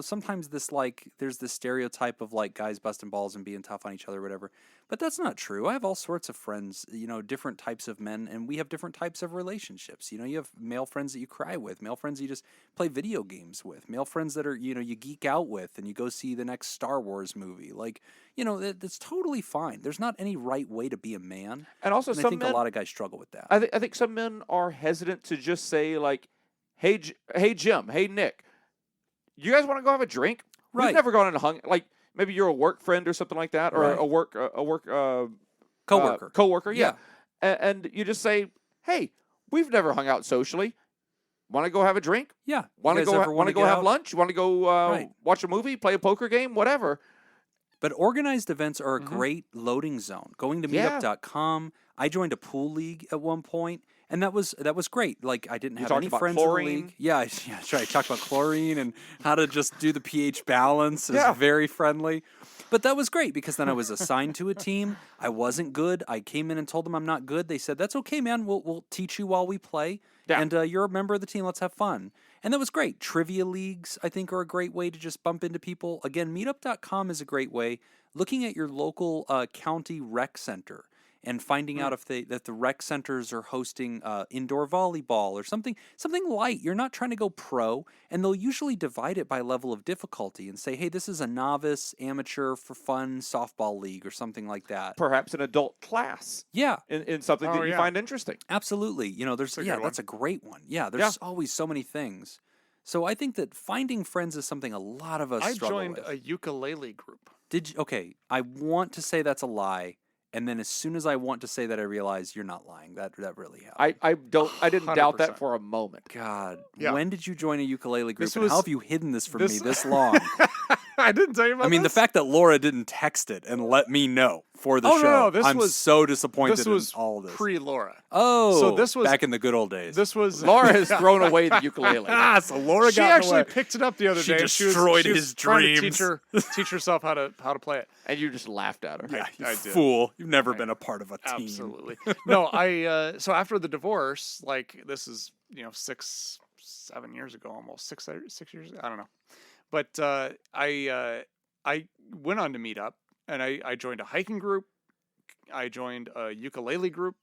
sometimes there's this stereotype of like guys busting balls and being tough on each other or whatever. But that's not true. I have all sorts of friends, different types of men, and we have different types of relationships. You have male friends that you cry with, male friends you just play video games with, male friends that are, you geek out with and you go see the next Star Wars movie. Like, that's totally fine. There's not any right way to be a man. And also, And I some think men, a lot of guys struggle with that. I think some men are hesitant to just say, like, hey Jim, hey Nick, you guys want to go have a drink? Right. We've never gone and hung, like, maybe you're a work friend or something like that, or Right. a work Coworker. coworker, yeah. Yeah. And you just say, hey, we've never hung out socially. Want to go have a drink? Yeah. Want to You guys ever want wanna to go get have out? lunch? Want to go Right. watch a movie, play a poker game, whatever? But organized events are a Mhm. great loading zone. Going to Yeah. meetup.com. I joined a pool league at one point, and that was great. Like I didn't You have talked any about friends chlorine. in the league. Yeah, that's right. I talked about chlorine and how to just do the pH balance. It was Yeah. very friendly. But that was great because then I was assigned to a team. I wasn't good. I came in and told them I'm not good. They said, that's okay, man. We'll teach you while we play. Yeah. And you're a member of the team. Let's have fun. And that was great. Trivia leagues, I think, are a great way to just bump into people. Again, meetup.com is a great way. Looking at your local county rec center and finding out if that the rec centers are hosting indoor volleyball or something light. You're not trying to go pro, and they'll usually divide it by level of difficulty and say, hey, this is a novice, amateur, for fun softball league or something like that. Perhaps an adult class Yeah, in something Oh, that you yeah. find interesting. absolutely. There's That's a good one. that's a great one. Yeah, there's always so many things. So I think that finding friends is something a lot of us I struggle joined with. a ukulele group. Did you? Okay, I want to say that's a lie, and then as soon as I want to say that, I realize you're not lying. That really happened. I didn't doubt that 100%. for a moment. God, Yeah. when did you join a ukulele group, This and was- how have you hidden this from me this- this long? I didn't tell you about I mean, the this? fact that Laura didn't text it and let me know for the Oh, no, show. no, this I'm was- so disappointed this was in all this. pre-Laura. Oh, so this was- back in the good old days. This was Laura has thrown away the ukulele. so Laura She actually picked it up the other She day. destroyed she was his trying to dreams. teach herself how to play it. And you just laughed at her. Yeah, you I did. fool! You've never I- been a part of a team. Absolutely. No, so after the divorce, like this is 6-7 years ago, almost 6 years. I don't know, but I went on to Meetup, and I joined a hiking group. I joined a ukulele group.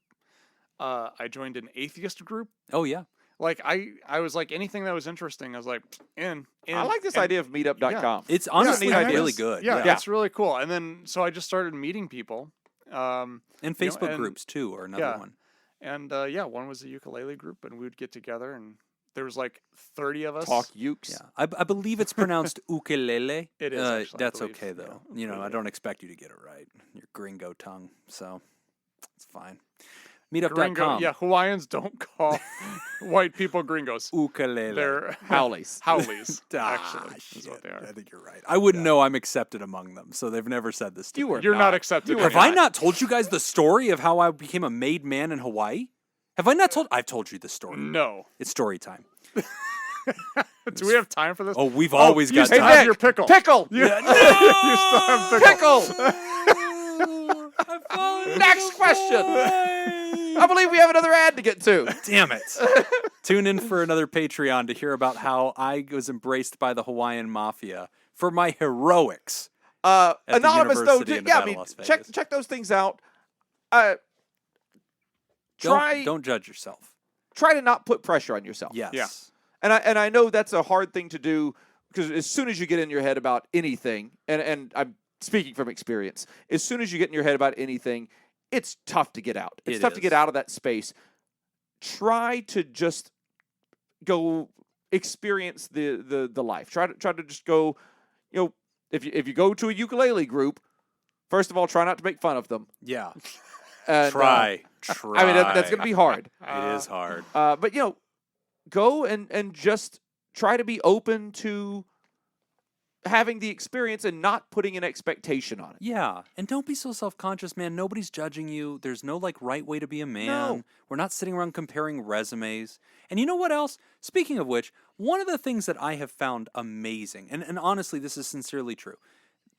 I joined an atheist group. Oh yeah. Like I was like anything that was interesting. I was like in. I like this and- idea of meetup.com. It's honestly neat idea. really good. Yeah, Yeah. it's really cool. And then so I just started meeting people. And You know, Facebook and- groups too are another yeah. one. And one was a ukulele group, and we would get together and There was like 30 of us. Talk ukes. Yeah, I believe it's pronounced ukulele. It is, actually, I that's believe. okay though. Yeah, You know, I ukulele. don't expect you to get it right. Your gringo tongue, so it's fine. Gringo, Meetup.com. yeah, Hawaiians don't call white people gringos. Ukulele. They're Howleys. howleys, Ah, actually, is shit. what they are. I think you're right. I wouldn't know I'm accepted among them, so they've never said this to You me. were You're not accepted. Have I not told you guys the story of how I became a made man in Hawaii? Have I not told? I've told you the story. No. It's story time. Do we have time for this? Oh, we've always you got still time. have your pickle. Pickle. You still have pickle. Next question. I believe we have another ad to get to. Damn it. Tune in for another Patreon to hear about how I was embraced by the Hawaiian Mafia for my heroics. the Anonymous though, University in yeah, I Nevada, mean, Las check Vegas. those things out. Try Don't judge yourself. to not put pressure on yourself. Yes. Yeah. And I know that's a hard thing to do because as soon as you get in your head about anything, and I'm speaking from experience, as soon as you get in your head about anything, it's tough to get out. It's It tough to get is. out of that space. Try to just go experience the life. Try to just go, if you go to a ukulele group, first of all, try not to make fun of them. Yeah. And, Try. I mean, that's going to be hard. It is hard. But go and just try to be open to having the experience and not putting an expectation on it. Yeah, and don't be so self-conscious, man. Nobody's judging you. There's no right way to be a man. No. We're not sitting around comparing resumes. And you know what else? Speaking of which, one of the things that I have found amazing, and honestly, this is sincerely true,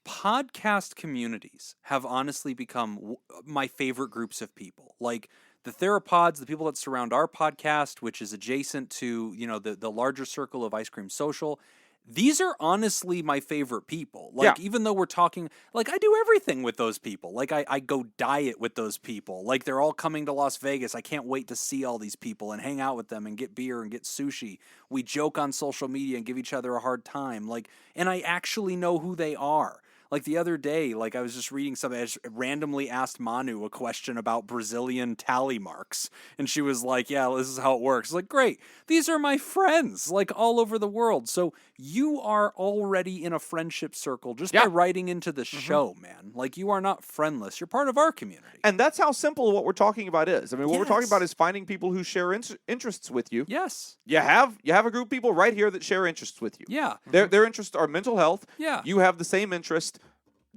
podcast communities have honestly become my favorite groups of people. Like the theropods, the people that surround our podcast, which is adjacent to, the larger circle of Ice Cream Social. These are honestly my favorite people. Even though we're talking, I do everything with those people. I go diet with those people. They're all coming to Las Vegas. I can't wait to see all these people and hang out with them and get beer and get sushi. We joke on social media and give each other a hard time. And I actually know who they are. The other day, I was just reading something. I just randomly asked Manu a question about Brazilian tally marks. And she was like, yeah, this is how it works. Great. These are my friends, all over the world. So you are already in a friendship circle just by writing into the show, man. You are not friendless. You're part of our community. And that's how simple what we're talking about is. I mean, what we're talking Yes. about is finding people who share interests with you. Yes. You have a group of people right here that share interests with you. Yeah. Their interests are mental health. Yeah. You have the same interest.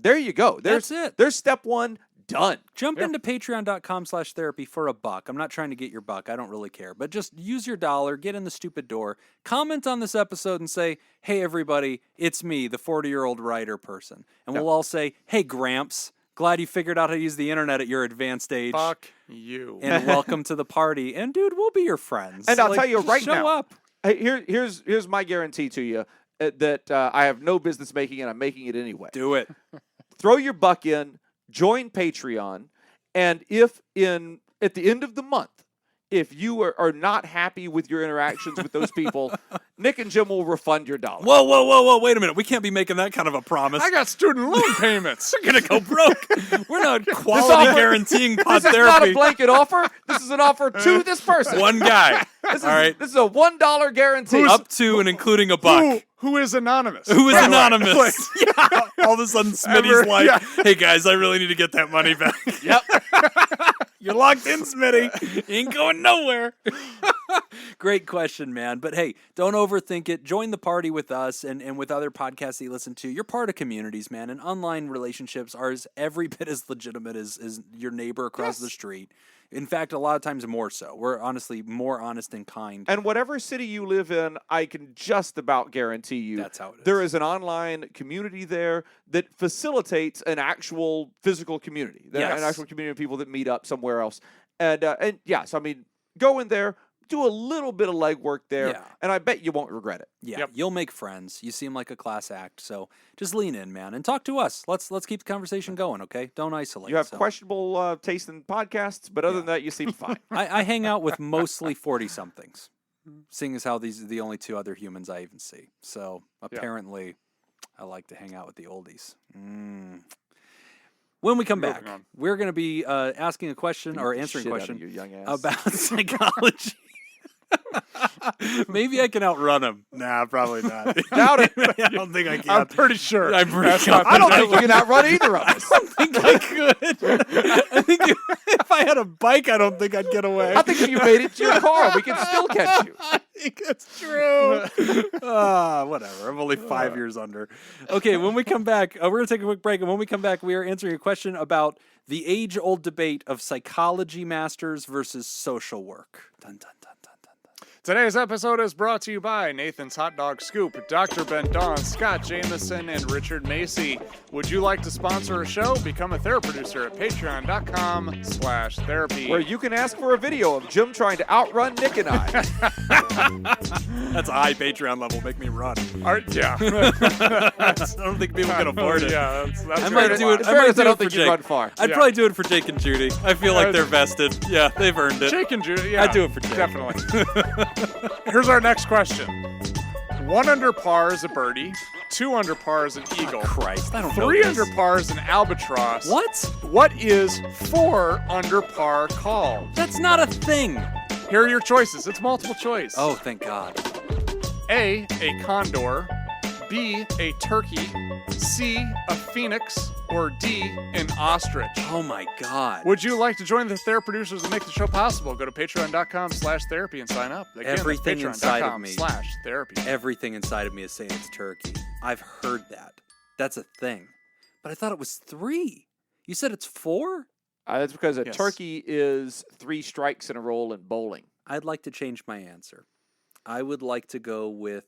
There you go. That's it. There's step one done. Jump into patreon.com/therapy for $1. I'm not trying to get your buck. I don't really care. But just use your dollar, get in the stupid door, comment on this episode and say, hey, everybody, it's me, the 40-year-old writer person. And we'll all say, hey, Gramps, glad you figured out how to use the internet at your advanced age. Fuck you. And welcome to the party. And, dude, we'll be your friends. And I'll tell you right show now. up. Hey, here's my guarantee to you that I have no business making, and I'm making it anyway. Do it. Throw your buck in, join Patreon, and if at the end of the month, if you are not happy with your interactions with those people, Nick and Jim will refund your dollar. Whoa, wait a minute. We can't be making that kind of a promise. I got student loan payments. We're going to go broke. We're not quality guaranteeing pod This is not a therapy. blanket offer. This is an offer to this person. One guy. This All right. is a $1 guarantee. Up to and including a buck. Who is anonymous? Who is by the way. anonymous? Yeah. All of a sudden, Smitty's hey guys, I really need to get that money back. Yep. You're locked in, Smitty. Ain't going nowhere. Great question, man. But hey, don't overthink it. Join the party with us and with other podcasts that you listen to. You're part of communities, man. And online relationships are every bit as legitimate as your neighbor across the street. In fact, a lot of times more so. We're honestly more honest and kind. And whatever city you live in, I can just about guarantee you That's how it is. there is an online community there that facilitates an actual physical community. An Yes. actual community of people that meet up somewhere else. And yeah, so I mean, go in there, do a little bit of legwork there, Yeah. and I bet you won't regret it. Yeah, Yep. you'll make friends. You seem like a class act, so just lean in, man, and talk to us. Let's keep the conversation going, okay? Don't isolate. You have so. questionable taste in podcasts, but other than that, you seem fine. I hang out with mostly 40-somethings, seeing as how these are the only two other humans I even see. So apparently, I like to hang out with the oldies. When we come back, Moving on. we're going to be asking a question or Beat the answering a shit out of question you, young ass. about psychology. Maybe I can outrun him. Nah, probably not. Doubt it. I don't think I can. I'm pretty sure. I'm pretty That's not I don't the think you can outrun either of us. I think I could. I think if I had a bike, I don't think I'd get away. I think if you made it to your car, we can still catch you. I think that's true. Whatever. I'm only 5 years under. Okay, when we come back, we're going to take a quick break. And when we come back, we are answering a question about the age-old debate of psychology masters versus social work. Dun, dun, dun, dun, dun, dun. Today's episode is brought to you by Nathan's Hot Dog Scoop, Dr. Ben Don, Scott Jameson, and Richard Macy. Would you like to sponsor a show? Become a therapy producer at patreon.com/therapy. Where you can ask for a video of Jim trying to outrun Nick and I. That's a high Patreon level. Make me run. Yeah. I don't think people can afford it. Yeah, that's I might right. do it. In I might fairness, do I don't it for think you Jake. run far. I'd Yeah. probably do it for Jake and Judy. I feel like Yeah. they're vested. Yeah, they've earned it. Jake and Judy, yeah. I'd do it for Jake. Definitely. Here's our next question. 1 under par is a birdie. 2 under par is an eagle. Christ, I don't know 3 this. under par is an albatross. What? What is 4 under par called? That's not a thing. Here are your choices. It's multiple choice. Oh, thank God. A condor. B, a turkey. C, a phoenix. Or D, an ostrich. Oh my God. Would you like to join the therapy producers that make the show possible? Go to patreon.com/therapy and sign up. Again, that's Everything inside of me. patreon.com/therapy. Everything inside of me is saying it's turkey. I've heard that. That's a thing. But I thought it was 3. You said it's 4? That's because a Yes. turkey is 3 strikes in a row in bowling. I'd like to change my answer. I would like to go with.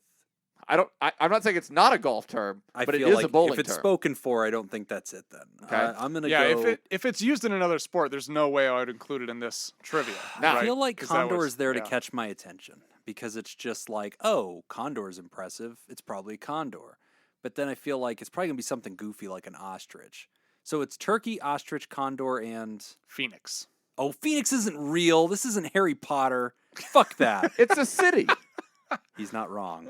I'm not saying it's not a golf term, I but it feel is like a bowling if it's term. spoken for, I don't think that's it then. Okay. I'm gonna Yeah, go. if it's used in another sport, there's no way I would include it in this trivia. Now- I right? feel like 'Cause that condor was- is there to yeah. catch my attention because it's just like, oh, condor's impressive. It's probably a condor. But then I feel like it's probably gonna be something goofy like an ostrich. So it's turkey, ostrich, condor, and Phoenix. oh, Phoenix isn't real. This isn't Harry Potter. Fuck that. It's a city. He's not wrong.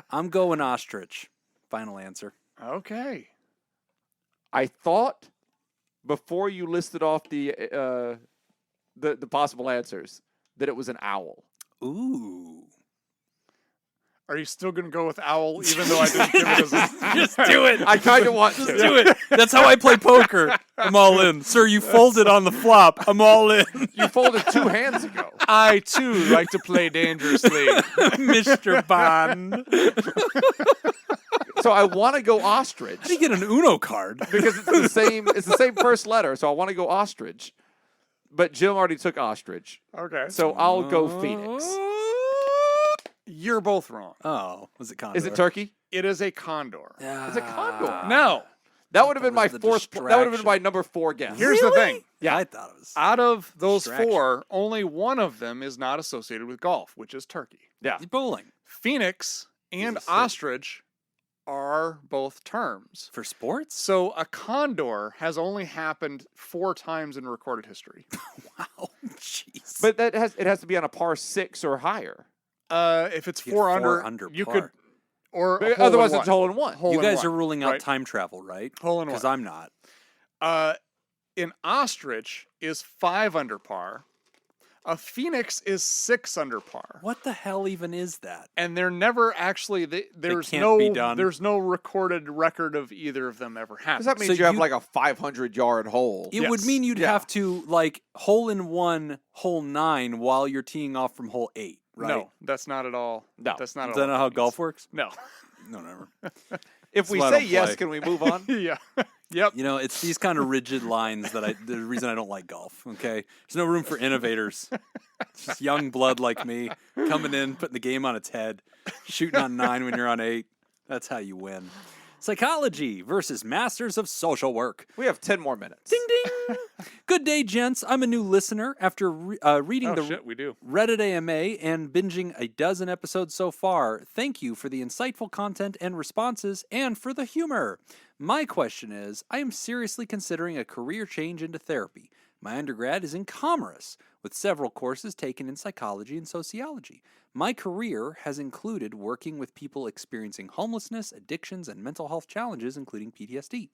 I'm going ostrich. Final answer. Okay. I thought before you listed off the possible answers that it was an owl. Ooh. Are you still going to go with owl, even though I didn't give it as a... Just do it. I kind of want to. Just do it. That's how I play poker. I'm all in. Sir, you folded on the flop. I'm all in. You folded 2 hands ago. I, too, like to play dangerously. Mr. Bond. So I want to go ostrich How do you get an Uno card? because it's the same. It's the same first letter. So I want to go ostrich, but Jim already took ostrich. Okay. So I'll go phoenix. You're both wrong. Oh, was it condor? Is it turkey? It is a condor. Yeah. It's a condor. No. That would have been my was the fourth. That would have been distraction. my number 4 guess. Here's the thing. Yeah, I thought it was. Out of those Distraction. 4, only one of them is not associated with golf, which is turkey. Yeah. Bowling. Phoenix and Is a city. ostrich are both terms. For sports? So a condor has only happened 4 times in recorded history. Wow. Jeez. But it has to be on a par 6 or higher. If it's You get 4 4 under, under you par. could, or a But hole otherwise, in it's one. hole in one. Hole you in guys one, are ruling out right? time travel, right? Hole in Because one. I'm not. An ostrich is 5 under par. A phoenix is 6 under par. What the hell even is that? And they're never actually. There's can't be done. There's no recorded record of either of them ever happening. Because that means So you have you- like a 500-yard hole. It would Yes. mean you'd Yeah. have to like hole in 1, hole 9 while you're teeing off from hole 8, right? No, that's not at all. No. That's not Is at all. that not how it golf works? means. No, never. If we why I say don't yes, play. can we move on? No. Yeah. Yep. You know, it's these kind of rigid lines that the reason I don't like golf, okay? There's no room for innovators. It's just young blood like me coming in, putting the game on its head, shooting on 9 when you're on 8. That's how you win. Psychology versus masters of social work. We have 10 more minutes. Ding ding. Good day, gents. I'm a new listener after reading Oh the shit, we do. Reddit AMA and binging a dozen episodes so far. Thank you for the insightful content and responses and for the humor. My question is, I am seriously considering a career change into therapy. My undergrad is in commerce, with several courses taken in psychology and sociology. My career has included working with people experiencing homelessness, addictions, and mental health challenges, including PTSD.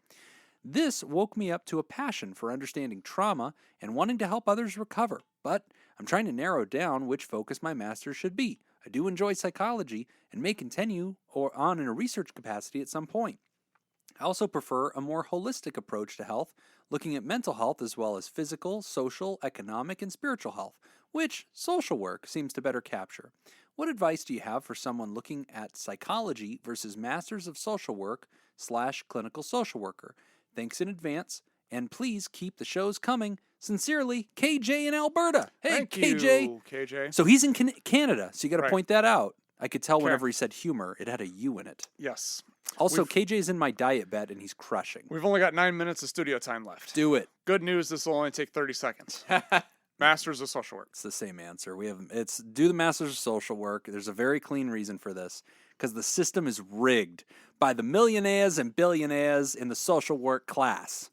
This woke me up to a passion for understanding trauma and wanting to help others recover, but I'm trying to narrow down which focus my master's should be. I do enjoy psychology and may continue on in a research capacity at some point. I also prefer a more holistic approach to health, looking at mental health as well as physical, social, economic, and spiritual health, which social work seems to better capture. What advice do you have for someone looking at psychology versus Masters of Social Work / clinical social worker? Thanks in advance, and please keep the shows coming. Sincerely, KJ in Alberta. Hey, Thank KJ. you, KJ. So he's in Canada, so you got to Right. point that out. I could tell Okay. whenever he said humor, it had a U in it. Yes. Also, KJ's in my diet bet, and he's crushing. We've only got 9 minutes of studio time left. Do it. Good news, this will only take 30 seconds. Masters of Social Work. It's the same answer. It's do the Masters of Social Work. There's a very clean reason for this, because the system is rigged by the millionaires and billionaires in the social work class.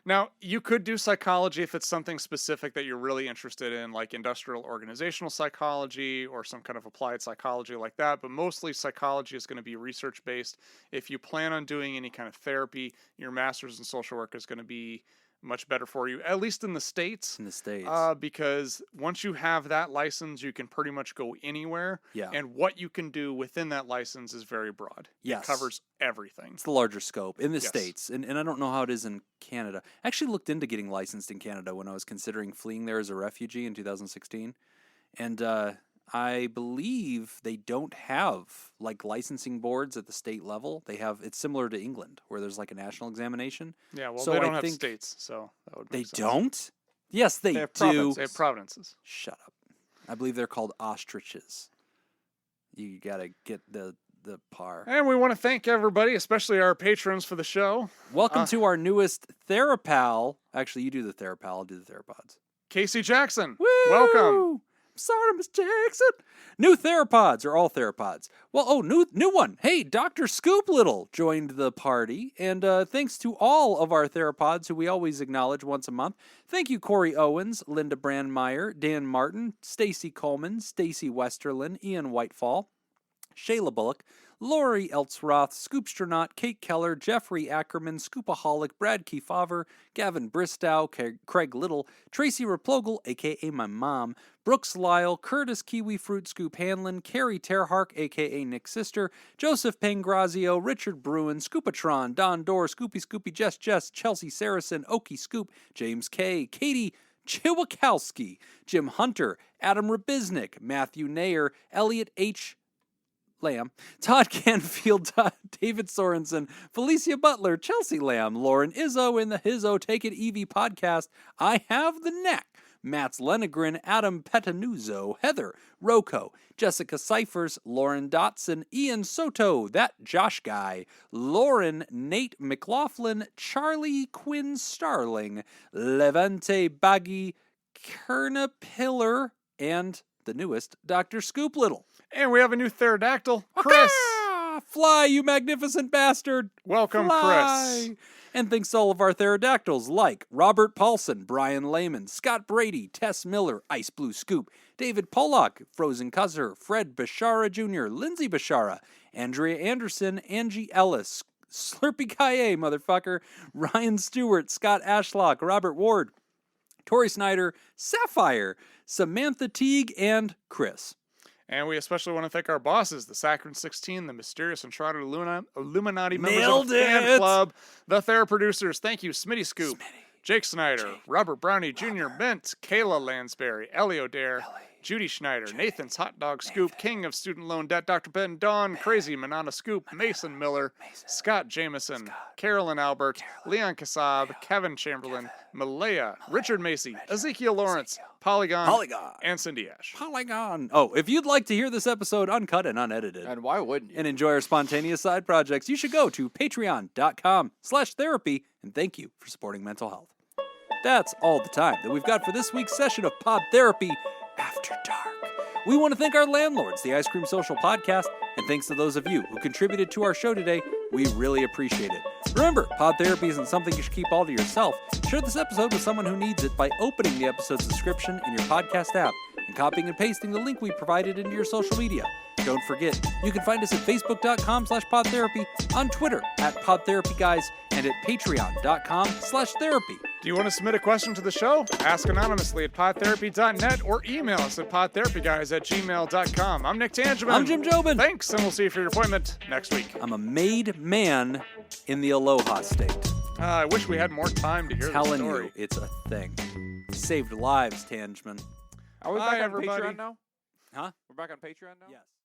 Now, you could do psychology if it's something specific that you're really interested in, like industrial organizational psychology or some kind of applied psychology like that. But mostly psychology is going to be research-based. If you plan on doing any kind of therapy, your master's in social work is going to be much better for you, at least in the States. In the States. Because once you have that license, you can pretty much go anywhere. Yeah. And what you can do within that license is very broad. Yes. It covers everything. It's the larger scope in the Yes. States. And I don't know how it is in Canada. I actually looked into getting licensed in Canada when I was considering fleeing there as a refugee in 2016. And I believe they don't have like licensing boards at the state level. It's similar to England where there's like a national examination. Yeah, well, So they I don't have think states, so that would They make sense. don't? Yes, they have do. They have provinces. Shut up. I believe they're called ostriches. You got to get the par. And we want to thank everybody, especially our patrons for the show. Welcome to our newest Therapal. Actually, you do the Therapal. I'll do the Theropods. Casey Jackson, Woo! welcome. Sorry, Miss Jackson. New Theropods, or all Theropods. Well, new one. Hey, Dr. Scoop Little joined the party. And thanks to all of our Theropods who we always acknowledge once a month. Thank you, Corey Owens, Linda Brandmeier, Dan Martin, Stacy Coleman, Stacy Westerlin, Ian Whitefall, Shayla Bullock, Lori Eltsroth, Scoopstronaut, Kate Keller, Jeffrey Ackerman, Scoopaholic, Brad Kefauver, Gavin Bristow, Craig Little, Tracy Replogle, a.k.a. my mom, Brooks Lyle, Curtis Kiwi Fruit Scoop Hanlon, Carrie Terhark, a.k.a. Nick's sister, Joseph Pangrazio, Richard Bruin, Scoopatron, Don Dorr, Scoopy, Jess, Chelsea Saracen, Okie Scoop, James K., Katie Chiwakowski, Jim Hunter, Adam Rabiznik, Matthew Nayer, Elliot H. Lamb, Todd Canfield, David Sorensen, Felicia Butler, Chelsea Lamb, Lauren Izzo in the Hizzo Take It Evie podcast, I Have the Neck, Mats Lenegren, Adam Petanuzzo, Heather Rocco, Jessica Cyphers, Lauren Dotson, Ian Soto, That Josh Guy, Lauren, Nate McLaughlin, Charlie Quinn Starling, Levante Baggy, Kerna Pillar, and the newest, Dr. Scoop Little. And we have a new pterodactyl, Chris. Ah, fly, you magnificent bastard. Welcome, Fly. Chris. And thanks to all of our pterodactyls like Robert Paulson, Brian Lehman, Scott Brady, Tess Miller, Ice Blue Scoop, David Pollock, Frozen Cuzzer, Fred Bashara Jr., Lindsay Bashara, Andrea Anderson, Angie Ellis, Slurpee Kaye, motherfucker, Ryan Stewart, Scott Ashlock, Robert Ward, Tori Snyder, Sapphire, Samantha Teague, and Chris. And we especially want to thank our bosses, the Saccharine 16, the Mysterious and Shrouded Illuminati members Nailed of the fan it! club, the Theraproducers. Thank you, Smitty Scoop, Jake Snyder, Robert Brownie Jr., Bent, Kayla Lansbury, Ellie O'Dare, Judy Schneider, Nathan's Hot Dog Scoop, King of Student Loan Debt, Dr. Ben Don, Crazy Manana Scoop, Mason Miller, Scott Jameson, Carolyn Albert, Leon Kassab, Kevin Chamberlain, Malaya, Richard Macy, Ezekiel Lawrence, Polygon, and Cindy Ash. Polygon. Oh, if you'd like to hear this episode uncut and unedited And why wouldn't you? and enjoy our spontaneous side projects, you should go to patreon.com/therapy, and thank you for supporting mental health. That's all the time that we've got for this week's session of Pod Therapy After Dark. We want to thank our landlords, the Ice Cream Social Podcast, and thanks to those of you who contributed to our show today. We really appreciate it. Remember, Pod Therapy isn't something you should keep all to yourself. Share this episode with someone who needs it by opening the episode's description in your podcast app and copying and pasting the link we provided into your social media. Don't forget, you can find us at facebook.com/podtherapy, on Twitter @PodTherapyGuys, and at patreon.com/therapy. Do you want to submit a question to the show? Ask anonymously at podtherapy.net or email us at podtherapyguys@gmail.com. I'm Nick Tangeman. I'm Jim Jobin. Thanks, and we'll see you for your appointment next week. I'm a made man in the aloha state. I wish we had more time to hear the Telling story. you, it's a thing. Saved lives, Tangeman. Are we Bye, back on everybody. Patreon now? Huh? We're back on Patreon now? Yes.